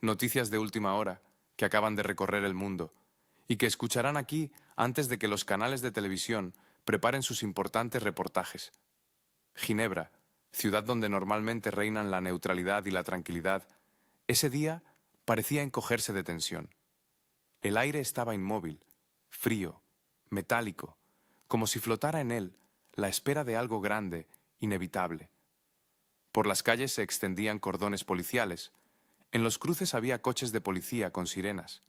noticias de última hora que acaban de recorrer el mundo y que escucharán aquí antes de que los canales de televisión preparen sus importantes reportajes. Ginebra, ciudad donde normalmente reinan la neutralidad y la tranquilidad, ese día parecía encogerse de tensión. El aire estaba inmóvil, frío, metálico, como si flotara en él la espera de algo grande, inevitable. Por las calles se extendían cordones policiales. En los cruces había coches de policía con sirenas.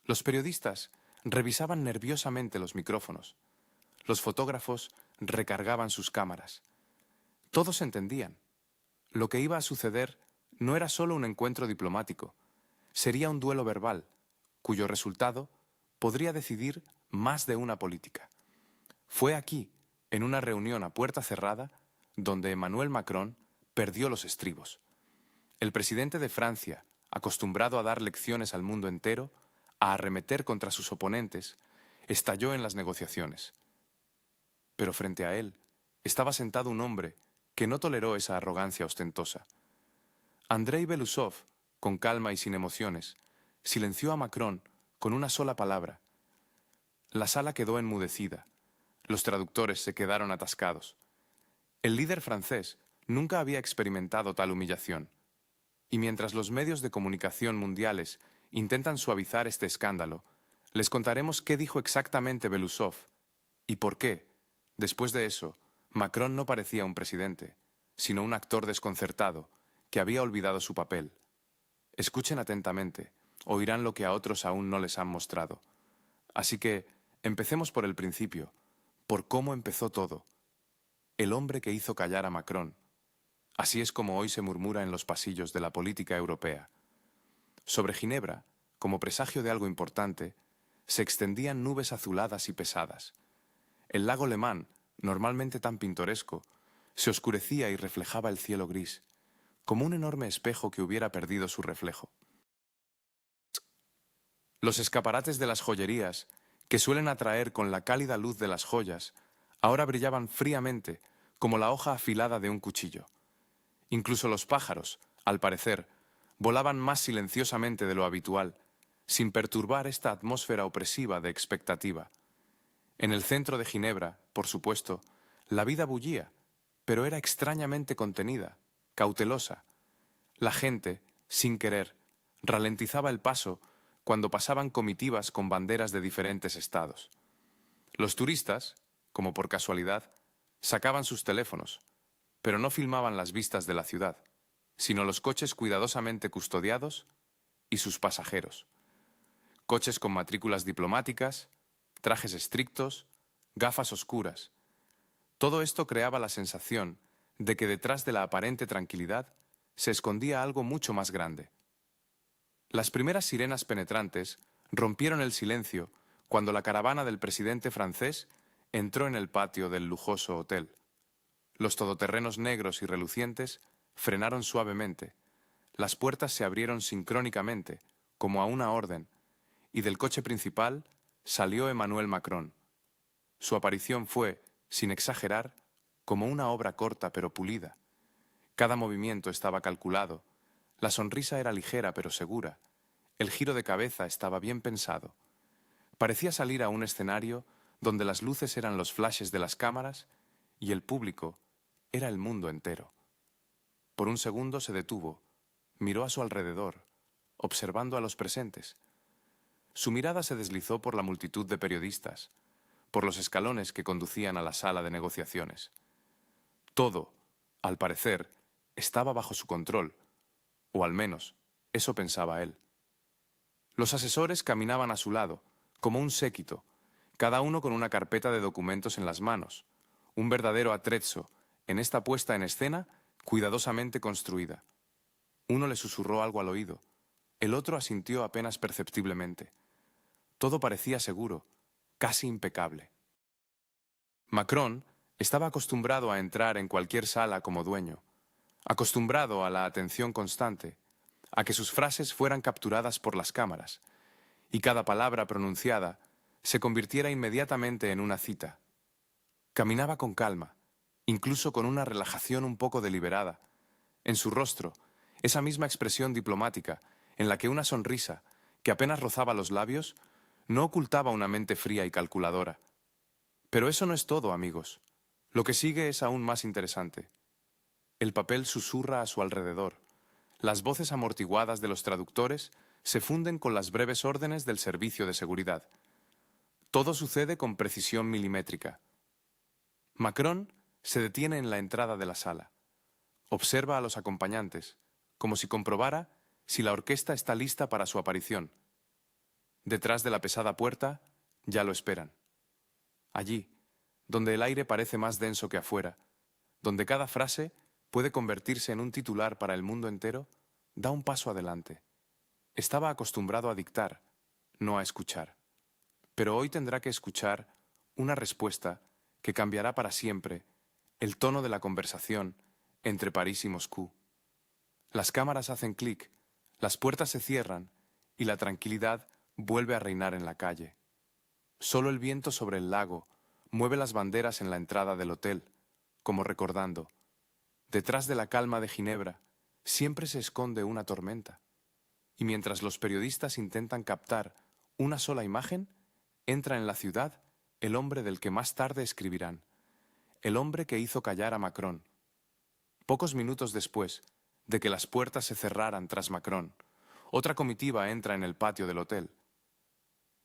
Los periodistas revisaban nerviosamente los micrófonos. Los fotógrafos recargaban sus cámaras. Todos entendían. Lo que iba a suceder no era solo un encuentro diplomático, sería un duelo verbal, cuyo resultado podría decidir más de una política. Fue aquí, en una reunión a puerta cerrada, donde Emmanuel Macron perdió los estribos. El presidente de Francia, acostumbrado a dar lecciones al mundo entero, a arremeter contra sus oponentes, estalló en las negociaciones. Pero frente a él estaba sentado un hombre que no toleró esa arrogancia ostentosa. Andrei Belousov, con calma y sin emociones, silenció a Macron con una sola palabra. La sala quedó enmudecida. Los traductores se quedaron atascados. El líder francés nunca había experimentado tal humillación. Y mientras los medios de comunicación mundiales intentan suavizar este escándalo, les contaremos qué dijo exactamente Belousov y por qué, después de eso, Macron no parecía un presidente, sino un actor desconcertado que había olvidado su papel. Escuchen atentamente, oirán lo que a otros aún no les han mostrado. Así que, empecemos por el principio, por cómo empezó todo. El hombre que hizo callar a Macron. Así es como hoy se murmura en los pasillos de la política europea. Sobre Ginebra, como presagio de algo importante, se extendían nubes azuladas y pesadas. El lago Le Mans, normalmente tan pintoresco, se oscurecía y reflejaba el cielo gris, como un enorme espejo que hubiera perdido su reflejo. Los escaparates de las joyerías, que suelen atraer con la cálida luz de las joyas, ahora brillaban fríamente como la hoja afilada de un cuchillo. Incluso los pájaros, al parecer, volaban más silenciosamente de lo habitual, sin perturbar esta atmósfera opresiva de expectativa. En el centro de Ginebra, por supuesto, la vida bullía, pero era extrañamente contenida, cautelosa. La gente, sin querer, ralentizaba el paso cuando pasaban comitivas con banderas de diferentes estados. Los turistas, como por casualidad, sacaban sus teléfonos, pero no filmaban las vistas de la ciudad, sino los coches cuidadosamente custodiados y sus pasajeros. Coches con matrículas diplomáticas, trajes estrictos, gafas oscuras. Todo esto creaba la sensación de que detrás de la aparente tranquilidad se escondía algo mucho más grande. Las primeras sirenas penetrantes rompieron el silencio cuando la caravana del presidente francés entró en el patio del lujoso hotel. Los todoterrenos negros y relucientes frenaron suavemente. Las puertas se abrieron sincrónicamente, como a una orden, y del coche principal salió Emmanuel Macron. Su aparición fue, sin exagerar, como una obra corta pero pulida. Cada movimiento estaba calculado. La sonrisa era ligera pero segura. El giro de cabeza estaba bien pensado. Parecía salir a un escenario donde las luces eran los flashes de las cámaras y el público era el mundo entero. Por un segundo se detuvo, miró a su alrededor, observando a los presentes. Su mirada se deslizó por la multitud de periodistas, por los escalones que conducían a la sala de negociaciones. Todo, al parecer, estaba bajo su control, o al menos, eso pensaba él. Los asesores caminaban a su lado, como un séquito, cada uno con una carpeta de documentos en las manos, un verdadero atrezzo en esta puesta en escena cuidadosamente construida. Uno le susurró algo al oído, el otro asintió apenas perceptiblemente. Todo parecía seguro, casi impecable. Macron estaba acostumbrado a entrar en cualquier sala como dueño, acostumbrado a la atención constante, a que sus frases fueran capturadas por las cámaras, y cada palabra pronunciada se convirtiera inmediatamente en una cita. Caminaba con calma, incluso con una relajación un poco deliberada. En su rostro, esa misma expresión diplomática en la que una sonrisa, que apenas rozaba los labios, no ocultaba una mente fría y calculadora. Pero eso no es todo, amigos. Lo que sigue es aún más interesante. El papel susurra a su alrededor. Las voces amortiguadas de los traductores se funden con las breves órdenes del servicio de seguridad. Todo sucede con precisión milimétrica. Macron se detiene en la entrada de la sala. Observa a los acompañantes, como si comprobara si la orquesta está lista para su aparición. Detrás de la pesada puerta, ya lo esperan. Allí, donde el aire parece más denso que afuera, donde cada frase puede convertirse en un titular para el mundo entero, da un paso adelante. Estaba acostumbrado a dictar, no a escuchar. Pero hoy tendrá que escuchar una respuesta que cambiará para siempre el tono de la conversación entre París y Moscú. Las cámaras hacen clic, las puertas se cierran y la tranquilidad vuelve a reinar en la calle. Solo el viento sobre el lago mueve las banderas en la entrada del hotel, como recordando, detrás de la calma de Ginebra siempre se esconde una tormenta. Y mientras los periodistas intentan captar una sola imagen, entra en la ciudad el hombre del que más tarde escribirán, el hombre que hizo callar a Macron. Pocos minutos después de que las puertas se cerraran tras Macron, otra comitiva entra en el patio del hotel.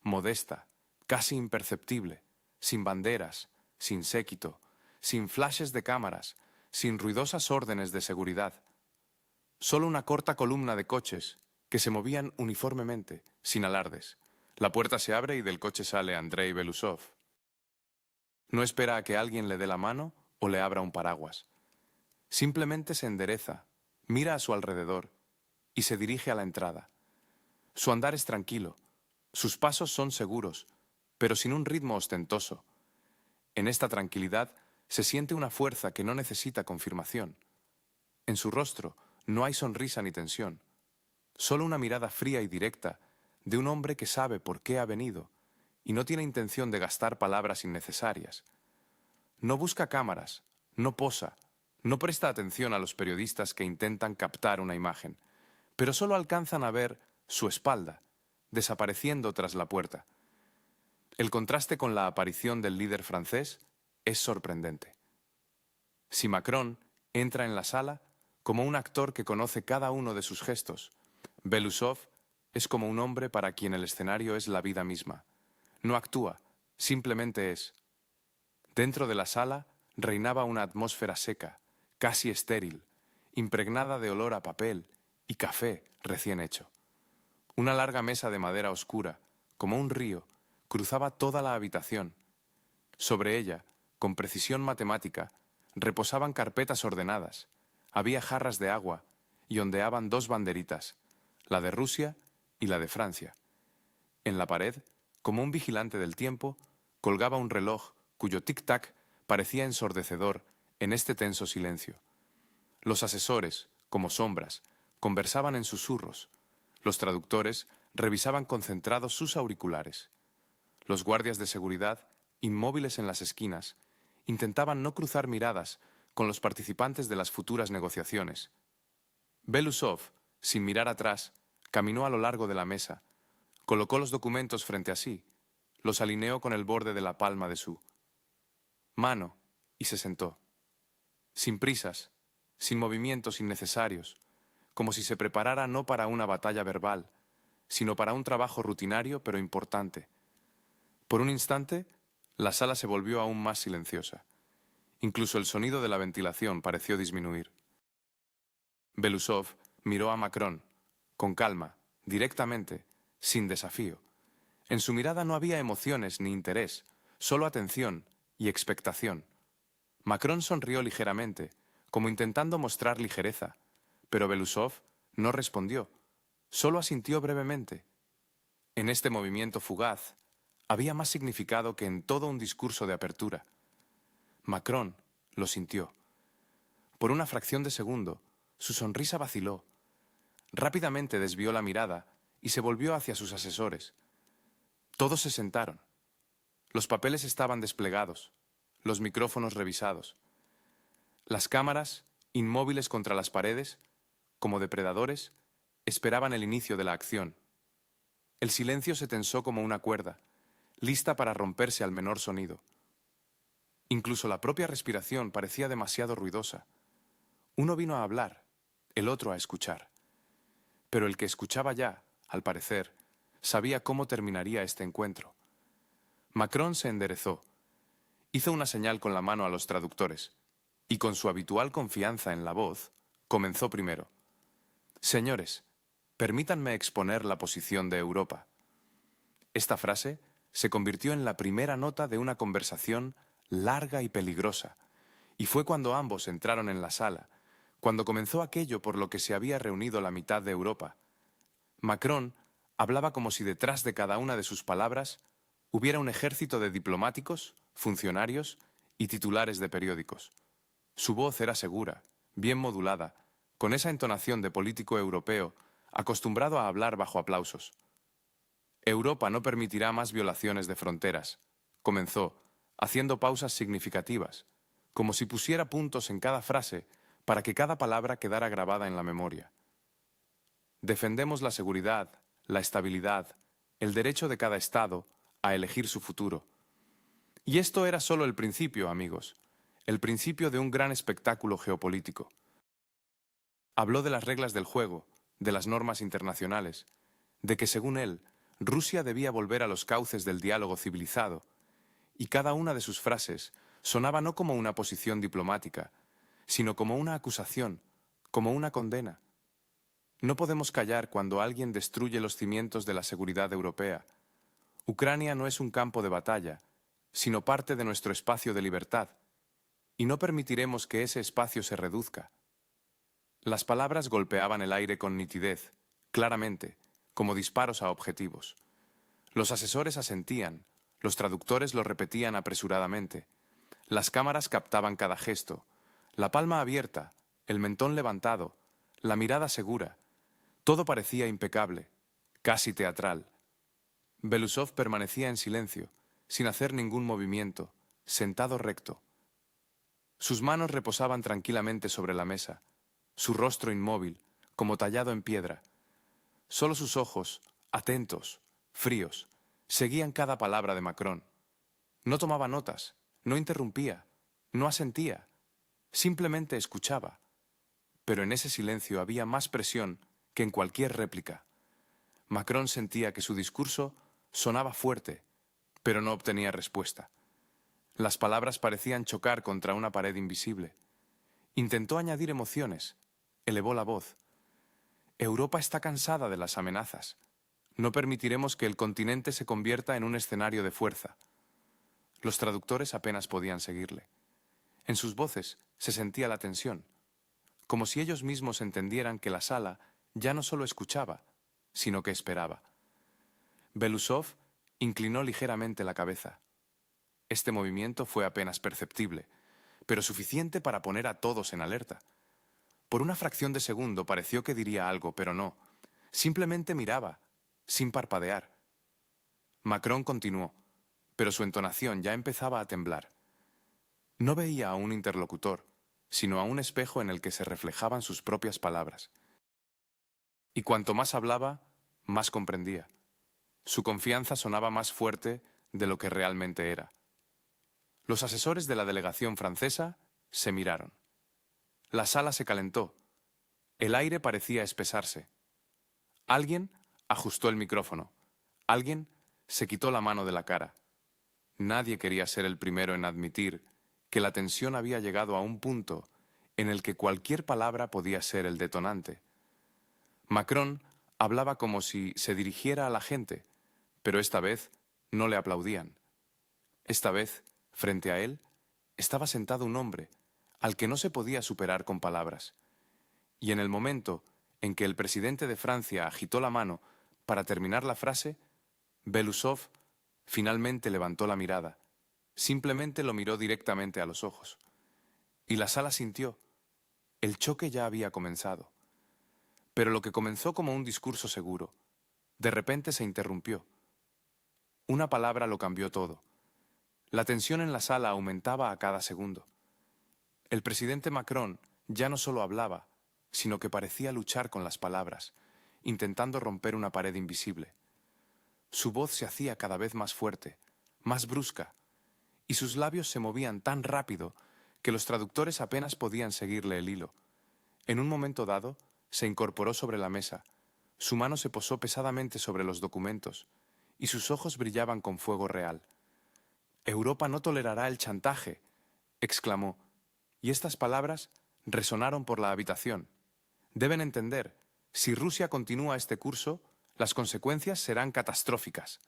Modesta, casi imperceptible, sin banderas, sin séquito, sin flashes de cámaras, sin ruidosas órdenes de seguridad. Solo una corta columna de coches que se movían uniformemente, sin alardes. La puerta se abre y del coche sale Andrei Belousov. No espera a que alguien le dé la mano o le abra un paraguas. Simplemente se endereza, mira a su alrededor y se dirige a la entrada. Su andar es tranquilo, sus pasos son seguros, pero sin un ritmo ostentoso. En esta tranquilidad se siente una fuerza que no necesita confirmación. En su rostro no hay sonrisa ni tensión, solo una mirada fría y directa de un hombre que sabe por qué ha venido y no tiene intención de gastar palabras innecesarias. No busca cámaras, no posa, no presta atención a los periodistas que intentan captar una imagen, pero solo alcanzan a ver su espalda, desapareciendo tras la puerta. El contraste con la aparición del líder francés es sorprendente. Si Macron entra en la sala como un actor que conoce cada uno de sus gestos, Belousov es como un hombre para quien el escenario es la vida misma. No actúa, simplemente es. Dentro de la sala reinaba una atmósfera seca, casi estéril, impregnada de olor a papel y café recién hecho. Una larga mesa de madera oscura, como un río, cruzaba toda la habitación. Sobre ella, con precisión matemática, reposaban carpetas ordenadas, había jarras de agua y ondeaban dos banderitas, la de Rusia y la de Francia. En la pared, como un vigilante del tiempo, colgaba un reloj cuyo tic-tac parecía ensordecedor en este tenso silencio. Los asesores, como sombras, conversaban en susurros. Los traductores revisaban concentrados sus auriculares. Los guardias de seguridad, inmóviles en las esquinas, intentaban no cruzar miradas con los participantes de las futuras negociaciones. Belousov, sin mirar atrás, caminó a lo largo de la mesa, colocó los documentos frente a sí, los alineó con el borde de la palma de su mano y se sentó. Sin prisas, sin movimientos innecesarios, como si se preparara no para una batalla verbal, sino para un trabajo rutinario pero importante. Por un instante, la sala se volvió aún más silenciosa. Incluso el sonido de la ventilación pareció disminuir. Belousov miró a Macron, con calma, directamente, sin desafío. En su mirada no había emociones ni interés, solo atención y expectación. Macron sonrió ligeramente, como intentando mostrar ligereza, pero Belousov no respondió, solo asintió brevemente. En este movimiento fugaz había más significado que en todo un discurso de apertura. Macron lo sintió. Por una fracción de segundo, su sonrisa vaciló. Rápidamente desvió la mirada y se volvió hacia sus asesores. Todos se sentaron. Los papeles estaban desplegados, los micrófonos revisados. Las cámaras, inmóviles contra las paredes, como depredadores, esperaban el inicio de la acción. El silencio se tensó como una cuerda, lista para romperse al menor sonido. Incluso la propia respiración parecía demasiado ruidosa. Uno vino a hablar, el otro a escuchar. Pero el que escuchaba ya, al parecer, sabía cómo terminaría este encuentro. Macron se enderezó, hizo una señal con la mano a los traductores, y con su habitual confianza en la voz, comenzó primero. Señores, permítanme exponer la posición de Europa. Esta frase se convirtió en la primera nota de una conversación larga y peligrosa, y fue cuando ambos entraron en la sala, cuando comenzó aquello por lo que se había reunido la mitad de Europa. Macron hablaba como si detrás de cada una de sus palabras hubiera un ejército de diplomáticos, funcionarios y titulares de periódicos. Su voz era segura, bien modulada, con esa entonación de político europeo acostumbrado a hablar bajo aplausos. Europa no permitirá más violaciones de fronteras, comenzó, haciendo pausas significativas, como si pusiera puntos en cada frase para que cada palabra quedara grabada en la memoria. Defendemos la seguridad, la estabilidad, el derecho de cada Estado a elegir su futuro. Y esto era solo el principio, amigos, el principio de un gran espectáculo geopolítico. Habló de las reglas del juego, de las normas internacionales, de que, según él, Rusia debía volver a los cauces del diálogo civilizado, y cada una de sus frases sonaba no como una posición diplomática, sino como una acusación, como una condena. No podemos callar cuando alguien destruye los cimientos de la seguridad europea. Ucrania no es un campo de batalla, sino parte de nuestro espacio de libertad, y no permitiremos que ese espacio se reduzca. Las palabras golpeaban el aire con nitidez, claramente, como disparos a objetivos. Los asesores asentían, los traductores lo repetían apresuradamente. Las cámaras captaban cada gesto, la palma abierta, el mentón levantado, la mirada segura. Todo parecía impecable, casi teatral. Belousov permanecía en silencio, sin hacer ningún movimiento, sentado recto. Sus manos reposaban tranquilamente sobre la mesa, su rostro inmóvil, como tallado en piedra. Solo sus ojos, atentos, fríos, seguían cada palabra de Macron. No tomaba notas, no interrumpía, no asentía, simplemente escuchaba. Pero en ese silencio había más presión que en cualquier réplica. Macron sentía que su discurso sonaba fuerte, pero no obtenía respuesta. Las palabras parecían chocar contra una pared invisible. Intentó añadir emociones, elevó la voz. Europa está cansada de las amenazas. No permitiremos que el continente se convierta en un escenario de fuerza. Los traductores apenas podían seguirle. En sus voces se sentía la tensión, como si ellos mismos entendieran que la sala ya no solo escuchaba, sino que esperaba. Belousov inclinó ligeramente la cabeza. Este movimiento fue apenas perceptible, pero suficiente para poner a todos en alerta. Por una fracción de segundo pareció que diría algo, pero no. Simplemente miraba, sin parpadear. Macron continuó, pero su entonación ya empezaba a temblar. No veía a un interlocutor, sino a un espejo en el que se reflejaban sus propias palabras. Y cuanto más hablaba, más comprendía. Su confianza sonaba más fuerte de lo que realmente era. Los asesores de la delegación francesa se miraron. La sala se calentó. El aire parecía espesarse. Alguien ajustó el micrófono. Alguien se quitó la mano de la cara. Nadie quería ser el primero en admitir que la tensión había llegado a un punto en el que cualquier palabra podía ser el detonante. Macron hablaba como si se dirigiera a la gente, pero esta vez no le aplaudían. Esta vez, frente a él, estaba sentado un hombre, al que no se podía superar con palabras. Y en el momento en que el presidente de Francia agitó la mano para terminar la frase, Belousov finalmente levantó la mirada, simplemente lo miró directamente a los ojos. Y la sala sintió. El choque ya había comenzado. Pero lo que comenzó como un discurso seguro, de repente se interrumpió. Una palabra lo cambió todo. La tensión en la sala aumentaba a cada segundo. El presidente Macron ya no solo hablaba, sino que parecía luchar con las palabras, intentando romper una pared invisible. Su voz se hacía cada vez más fuerte, más brusca, y sus labios se movían tan rápido que los traductores apenas podían seguirle el hilo. En un momento dado, se incorporó sobre la mesa, su mano se posó pesadamente sobre los documentos, y sus ojos brillaban con fuego real. «Europa no tolerará el chantaje», exclamó, y estas palabras resonaron por la habitación. «Deben entender, si Rusia continúa este curso, las consecuencias serán catastróficas».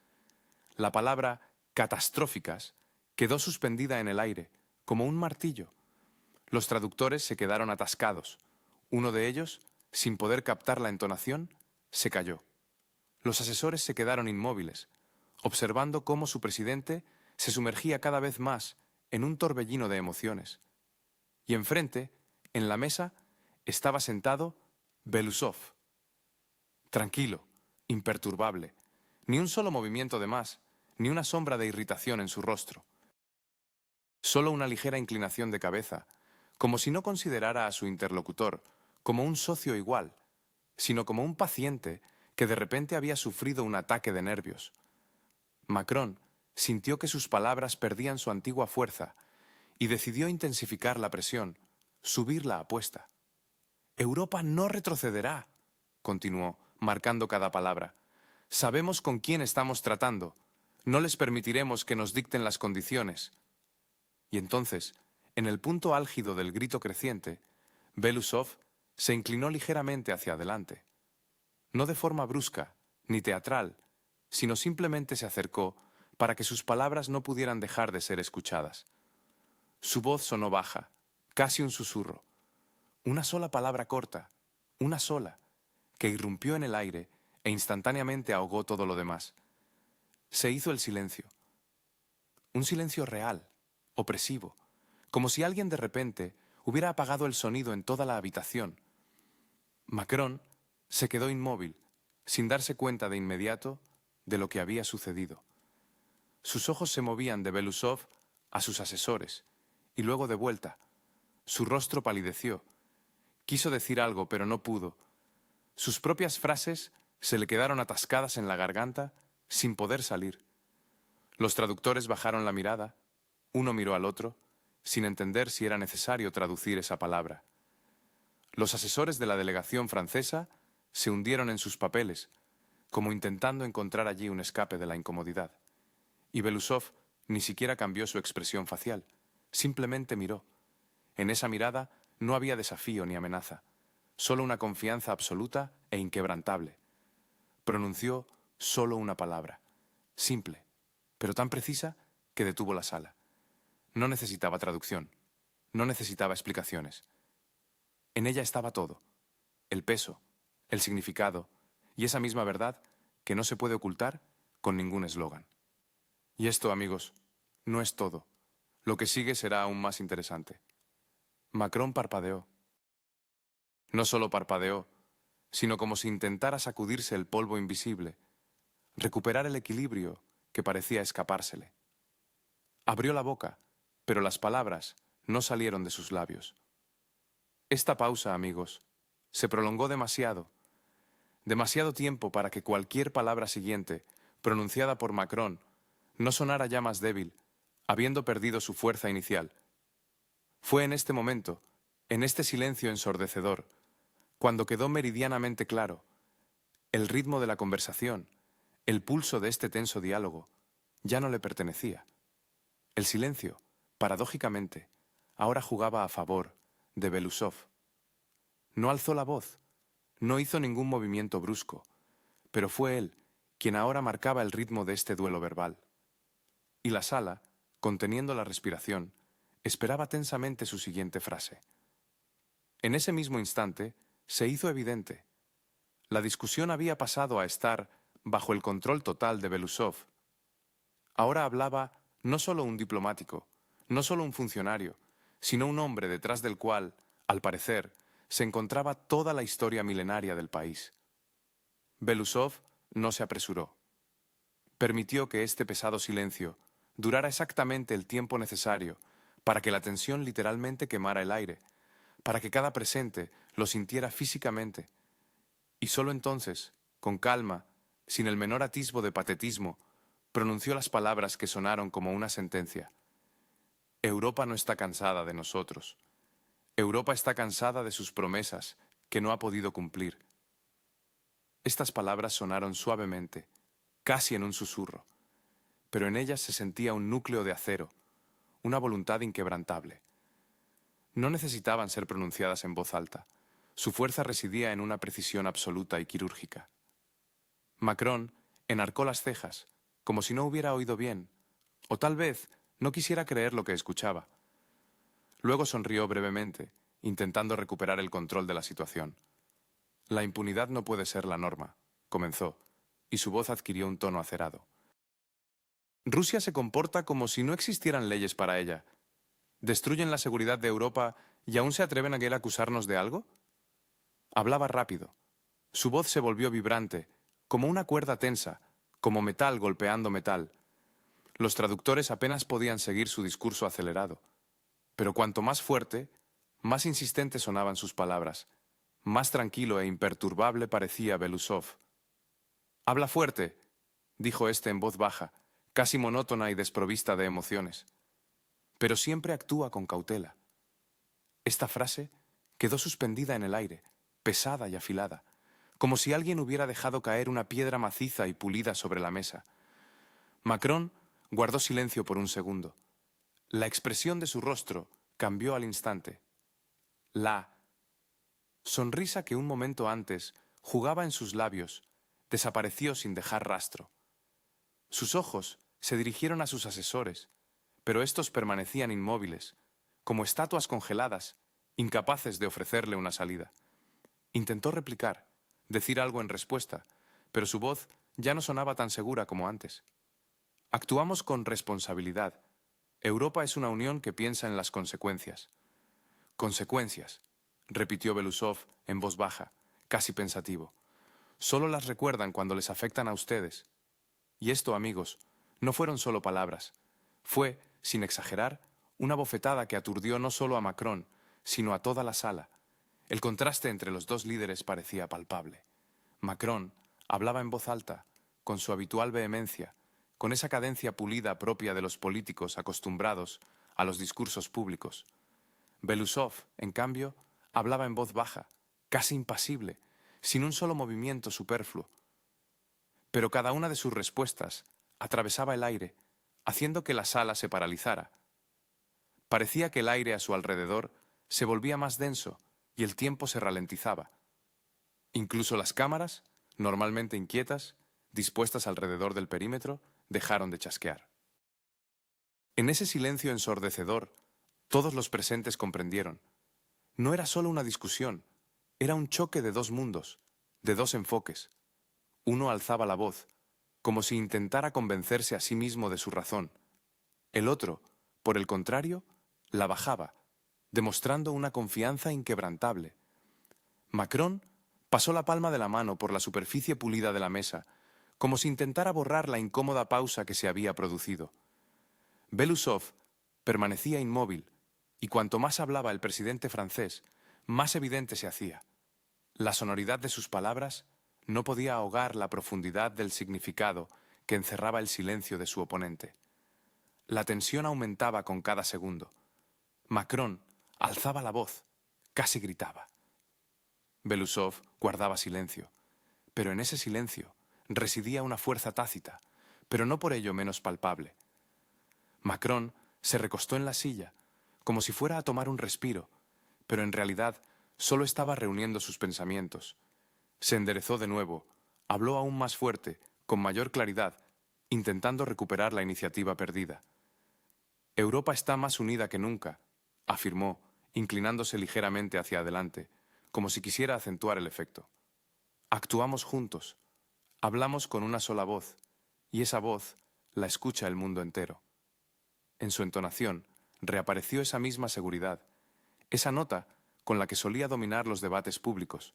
La palabra «catastróficas» quedó suspendida en el aire, como un martillo. Los traductores se quedaron atascados. Uno de ellos, sin poder captar la entonación, se calló. Los asesores se quedaron inmóviles, observando cómo su presidente se sumergía cada vez más en un torbellino de emociones. Y enfrente, en la mesa, estaba sentado Belousov. Tranquilo, imperturbable, ni un solo movimiento de más, ni una sombra de irritación en su rostro. Solo una ligera inclinación de cabeza, como si no considerara a su interlocutor como un socio igual, sino como un paciente que de repente había sufrido un ataque de nervios. Macron sintió que sus palabras perdían su antigua fuerza y decidió intensificar la presión, subir la apuesta. «Europa no retrocederá», continuó, marcando cada palabra. «Sabemos con quién estamos tratando. No les permitiremos que nos dicten las condiciones». Y entonces, en el punto álgido del grito creciente, Belousov se inclinó ligeramente hacia adelante. No de forma brusca, ni teatral, sino simplemente se acercó para que sus palabras no pudieran dejar de ser escuchadas. Su voz sonó baja, casi un susurro. Una sola palabra corta, una sola, que irrumpió en el aire e instantáneamente ahogó todo lo demás. Se hizo el silencio. Un silencio real, opresivo, como si alguien de repente hubiera apagado el sonido en toda la habitación. Macron se quedó inmóvil, sin darse cuenta de inmediato de lo que había sucedido. Sus ojos se movían de Belousov a sus asesores, y luego de vuelta. Su rostro palideció. Quiso decir algo, pero no pudo. Sus propias frases se le quedaron atascadas en la garganta, sin poder salir. Los traductores bajaron la mirada, uno miró al otro, sin entender si era necesario traducir esa palabra. Los asesores de la delegación francesa se hundieron en sus papeles, como intentando encontrar allí un escape de la incomodidad. Y Belousov ni siquiera cambió su expresión facial, simplemente miró. En esa mirada no había desafío ni amenaza, solo una confianza absoluta e inquebrantable. Pronunció solo una palabra, simple, pero tan precisa que detuvo la sala. No necesitaba traducción, no necesitaba explicaciones. En ella estaba todo, el peso, el significado y esa misma verdad que no se puede ocultar con ningún eslogan. Y esto, amigos, no es todo. Lo que sigue será aún más interesante. Macron parpadeó. No solo parpadeó, sino como si intentara sacudirse el polvo invisible, recuperar el equilibrio que parecía escapársele. Abrió la boca, pero las palabras no salieron de sus labios. Esta pausa, amigos, se prolongó demasiado tiempo para que cualquier palabra siguiente, pronunciada por Macron, no sonara ya más débil, habiendo perdido su fuerza inicial. Fue en este momento, en este silencio ensordecedor, cuando quedó meridianamente claro, el ritmo de la conversación, el pulso de este tenso diálogo, ya no le pertenecía. El silencio, paradójicamente, ahora jugaba a favor de Belousov. No alzó la voz, no hizo ningún movimiento brusco, pero fue él quien ahora marcaba el ritmo de este duelo verbal. Y la sala, conteniendo la respiración, esperaba tensamente su siguiente frase. En ese mismo instante, se hizo evidente. La discusión había pasado a estar bajo el control total de Belousov. Ahora hablaba no solo un diplomático, no solo un funcionario, sino un hombre detrás del cual, al parecer, se encontraba toda la historia milenaria del país. Belousov no se apresuró. Permitió que este pesado silencio durara exactamente el tiempo necesario para que la tensión literalmente quemara el aire, para que cada presente lo sintiera físicamente. Y solo entonces, con calma, sin el menor atisbo de patetismo, pronunció las palabras que sonaron como una sentencia. Europa no está cansada de nosotros. Europa está cansada de sus promesas, que no ha podido cumplir. Estas palabras sonaron suavemente, casi en un susurro, pero en ellas se sentía un núcleo de acero, una voluntad inquebrantable. No necesitaban ser pronunciadas en voz alta. Su fuerza residía en una precisión absoluta y quirúrgica. Macron enarcó las cejas, como si no hubiera oído bien, o tal vez no quisiera creer lo que escuchaba. Luego sonrió brevemente, intentando recuperar el control de la situación. La impunidad no puede ser la norma, comenzó, y su voz adquirió un tono acerado. Rusia se comporta como si no existieran leyes para ella. ¿Destruyen la seguridad de Europa y aún se atreven a querer acusarnos de algo? Hablaba rápido. Su voz se volvió vibrante, como una cuerda tensa, como metal golpeando metal. Los traductores apenas podían seguir su discurso acelerado. Pero cuanto más fuerte, más insistentes sonaban sus palabras. Más tranquilo e imperturbable parecía Belousov. «Habla fuerte», dijo éste en voz baja, casi monótona y desprovista de emociones. «Pero siempre actúa con cautela». Esta frase quedó suspendida en el aire, pesada y afilada, como si alguien hubiera dejado caer una piedra maciza y pulida sobre la mesa. Macron guardó silencio por un segundo. La expresión de su rostro cambió al instante. La sonrisa que un momento antes jugaba en sus labios desapareció sin dejar rastro. Sus ojos se dirigieron a sus asesores, pero estos permanecían inmóviles, como estatuas congeladas, incapaces de ofrecerle una salida. Intentó replicar, decir algo en respuesta, pero su voz ya no sonaba tan segura como antes. Actuamos con responsabilidad. Europa es una unión que piensa en las consecuencias. Consecuencias, repitió Belousov en voz baja, casi pensativo. Solo las recuerdan cuando les afectan a ustedes. Y esto, amigos, no fueron solo palabras. Fue, sin exagerar, una bofetada que aturdió no solo a Macron, sino a toda la sala. El contraste entre los dos líderes parecía palpable. Macron hablaba en voz alta, con su habitual vehemencia, con esa cadencia pulida propia de los políticos acostumbrados a los discursos públicos. Belousov, en cambio, hablaba en voz baja, casi impasible, sin un solo movimiento superfluo. Pero cada una de sus respuestas atravesaba el aire, haciendo que la sala se paralizara. Parecía que el aire a su alrededor se volvía más denso y el tiempo se ralentizaba. Incluso las cámaras, normalmente inquietas, dispuestas alrededor del perímetro, dejaron de chasquear. En ese silencio ensordecedor, todos los presentes comprendieron. No era solo una discusión, era un choque de dos mundos, de dos enfoques. Uno alzaba la voz, como si intentara convencerse a sí mismo de su razón. El otro, por el contrario, la bajaba, demostrando una confianza inquebrantable. Macron pasó la palma de la mano por la superficie pulida de la mesa, como si intentara borrar la incómoda pausa que se había producido. Belousov permanecía inmóvil, y cuanto más hablaba el presidente francés, más evidente se hacía. La sonoridad de sus palabras no podía ahogar la profundidad del significado que encerraba el silencio de su oponente. La tensión aumentaba con cada segundo. Macron alzaba la voz, casi gritaba. Belousov guardaba silencio, pero en ese silencio residía una fuerza tácita, pero no por ello menos palpable. Macron se recostó en la silla, como si fuera a tomar un respiro, pero en realidad solo estaba reuniendo sus pensamientos. Se enderezó de nuevo, habló aún más fuerte, con mayor claridad, intentando recuperar la iniciativa perdida. Europa está más unida que nunca, afirmó, inclinándose ligeramente hacia adelante, como si quisiera acentuar el efecto. Actuamos juntos, hablamos con una sola voz, y esa voz la escucha el mundo entero. En su entonación reapareció esa misma seguridad, esa nota con la que solía dominar los debates públicos.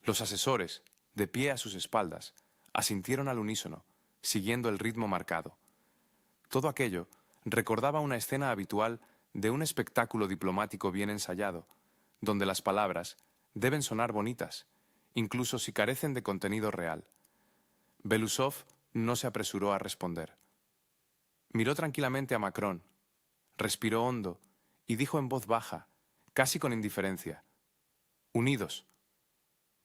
Los asesores, de pie a sus espaldas, asintieron al unísono, siguiendo el ritmo marcado. Todo aquello recordaba una escena habitual de un espectáculo diplomático bien ensayado, donde las palabras deben sonar bonitas incluso si carecen de contenido real. Belousov no se apresuró a responder. Miró tranquilamente a Macron, respiró hondo y dijo en voz baja, casi con indiferencia: «Unidos».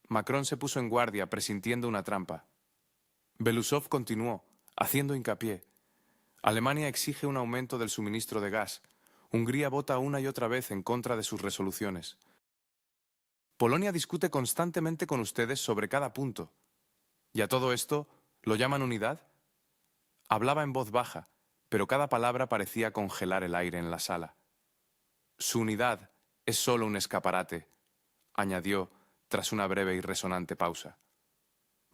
Macron se puso en guardia, presintiendo una trampa. Belousov continuó, haciendo hincapié: «Alemania exige un aumento del suministro de gas. Hungría vota una y otra vez en contra de sus resoluciones. Polonia discute constantemente con ustedes sobre cada punto. ¿Y a todo esto lo llaman unidad?». Hablaba en voz baja, pero cada palabra parecía congelar el aire en la sala. «Su unidad es solo un escaparate», añadió tras una breve y resonante pausa.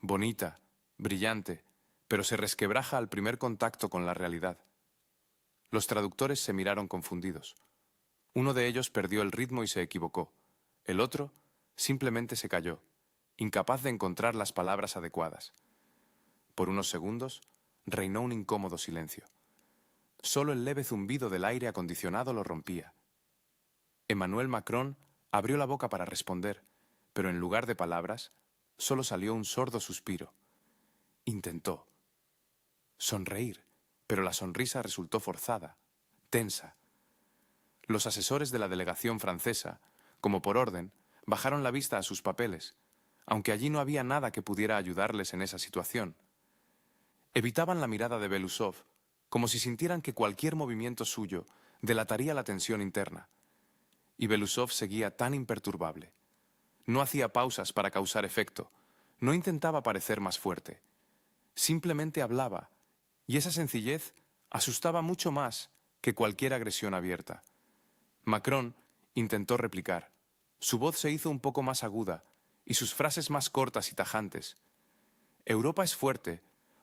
«Bonita, brillante, pero se resquebraja al primer contacto con la realidad». Los traductores se miraron confundidos. Uno de ellos perdió el ritmo y se equivocó. El otro simplemente se calló, incapaz de encontrar las palabras adecuadas. Por unos segundos reinó un incómodo silencio. Solo el leve zumbido del aire acondicionado lo rompía. Emmanuel Macron abrió la boca para responder, pero en lugar de palabras, solo salió un sordo suspiro. Intentó sonreír, pero la sonrisa resultó forzada, tensa. Los asesores de la delegación francesa, como por orden, bajaron la vista a sus papeles, aunque allí no había nada que pudiera ayudarles en esa situación. Evitaban la mirada de Belousov, como si sintieran que cualquier movimiento suyo delataría la tensión interna. Y Belousov seguía tan imperturbable. No hacía pausas para causar efecto, no intentaba parecer más fuerte. Simplemente hablaba, y esa sencillez asustaba mucho más que cualquier agresión abierta. Macron intentó replicar. Su voz se hizo un poco más aguda y sus frases más cortas y tajantes. «Europa es fuerte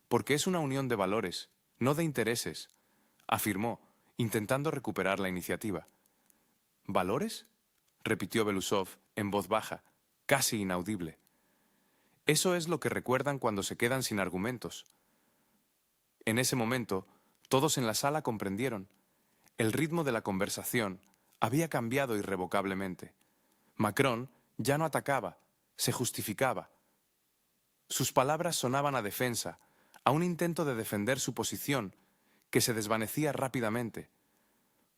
porque es una unión de valores, no de intereses», afirmó, intentando recuperar la iniciativa. «¿Valores?», repitió Belousov en voz baja, casi inaudible. «Eso es lo que recuerdan cuando se quedan sin argumentos». En ese momento, todos en la sala comprendieron. El ritmo de la conversación había cambiado irrevocablemente. Macron ya no atacaba, se justificaba. Sus palabras sonaban a defensa, a un intento de defender su posición, que se desvanecía rápidamente.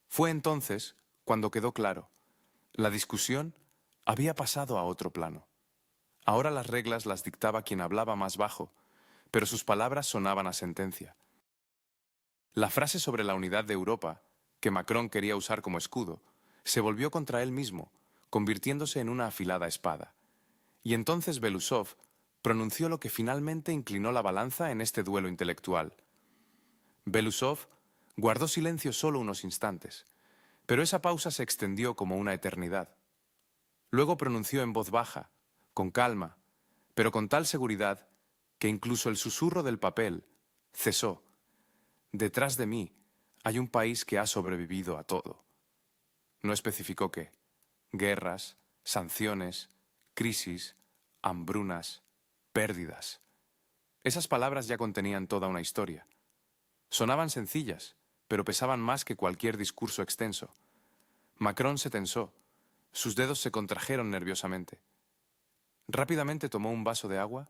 Fue entonces cuando quedó claro: la discusión había pasado a otro plano. Ahora las reglas las dictaba quien hablaba más bajo, pero sus palabras sonaban a sentencia. La frase sobre la unidad de Europa, que Macron quería usar como escudo, se volvió contra él mismo, convirtiéndose en una afilada espada. Y entonces Belousov pronunció lo que finalmente inclinó la balanza en este duelo intelectual. Belousov guardó silencio solo unos instantes, pero esa pausa se extendió como una eternidad. Luego pronunció en voz baja, con calma, pero con tal seguridad que incluso el susurro del papel cesó. «Detrás de mí hay un país que ha sobrevivido a todo». No especificó qué: guerras, sanciones, crisis, hambrunas, pérdidas. Esas palabras ya contenían toda una historia. Sonaban sencillas, pero pesaban más que cualquier discurso extenso. Macron se tensó, sus dedos se contrajeron nerviosamente. Rápidamente tomó un vaso de agua,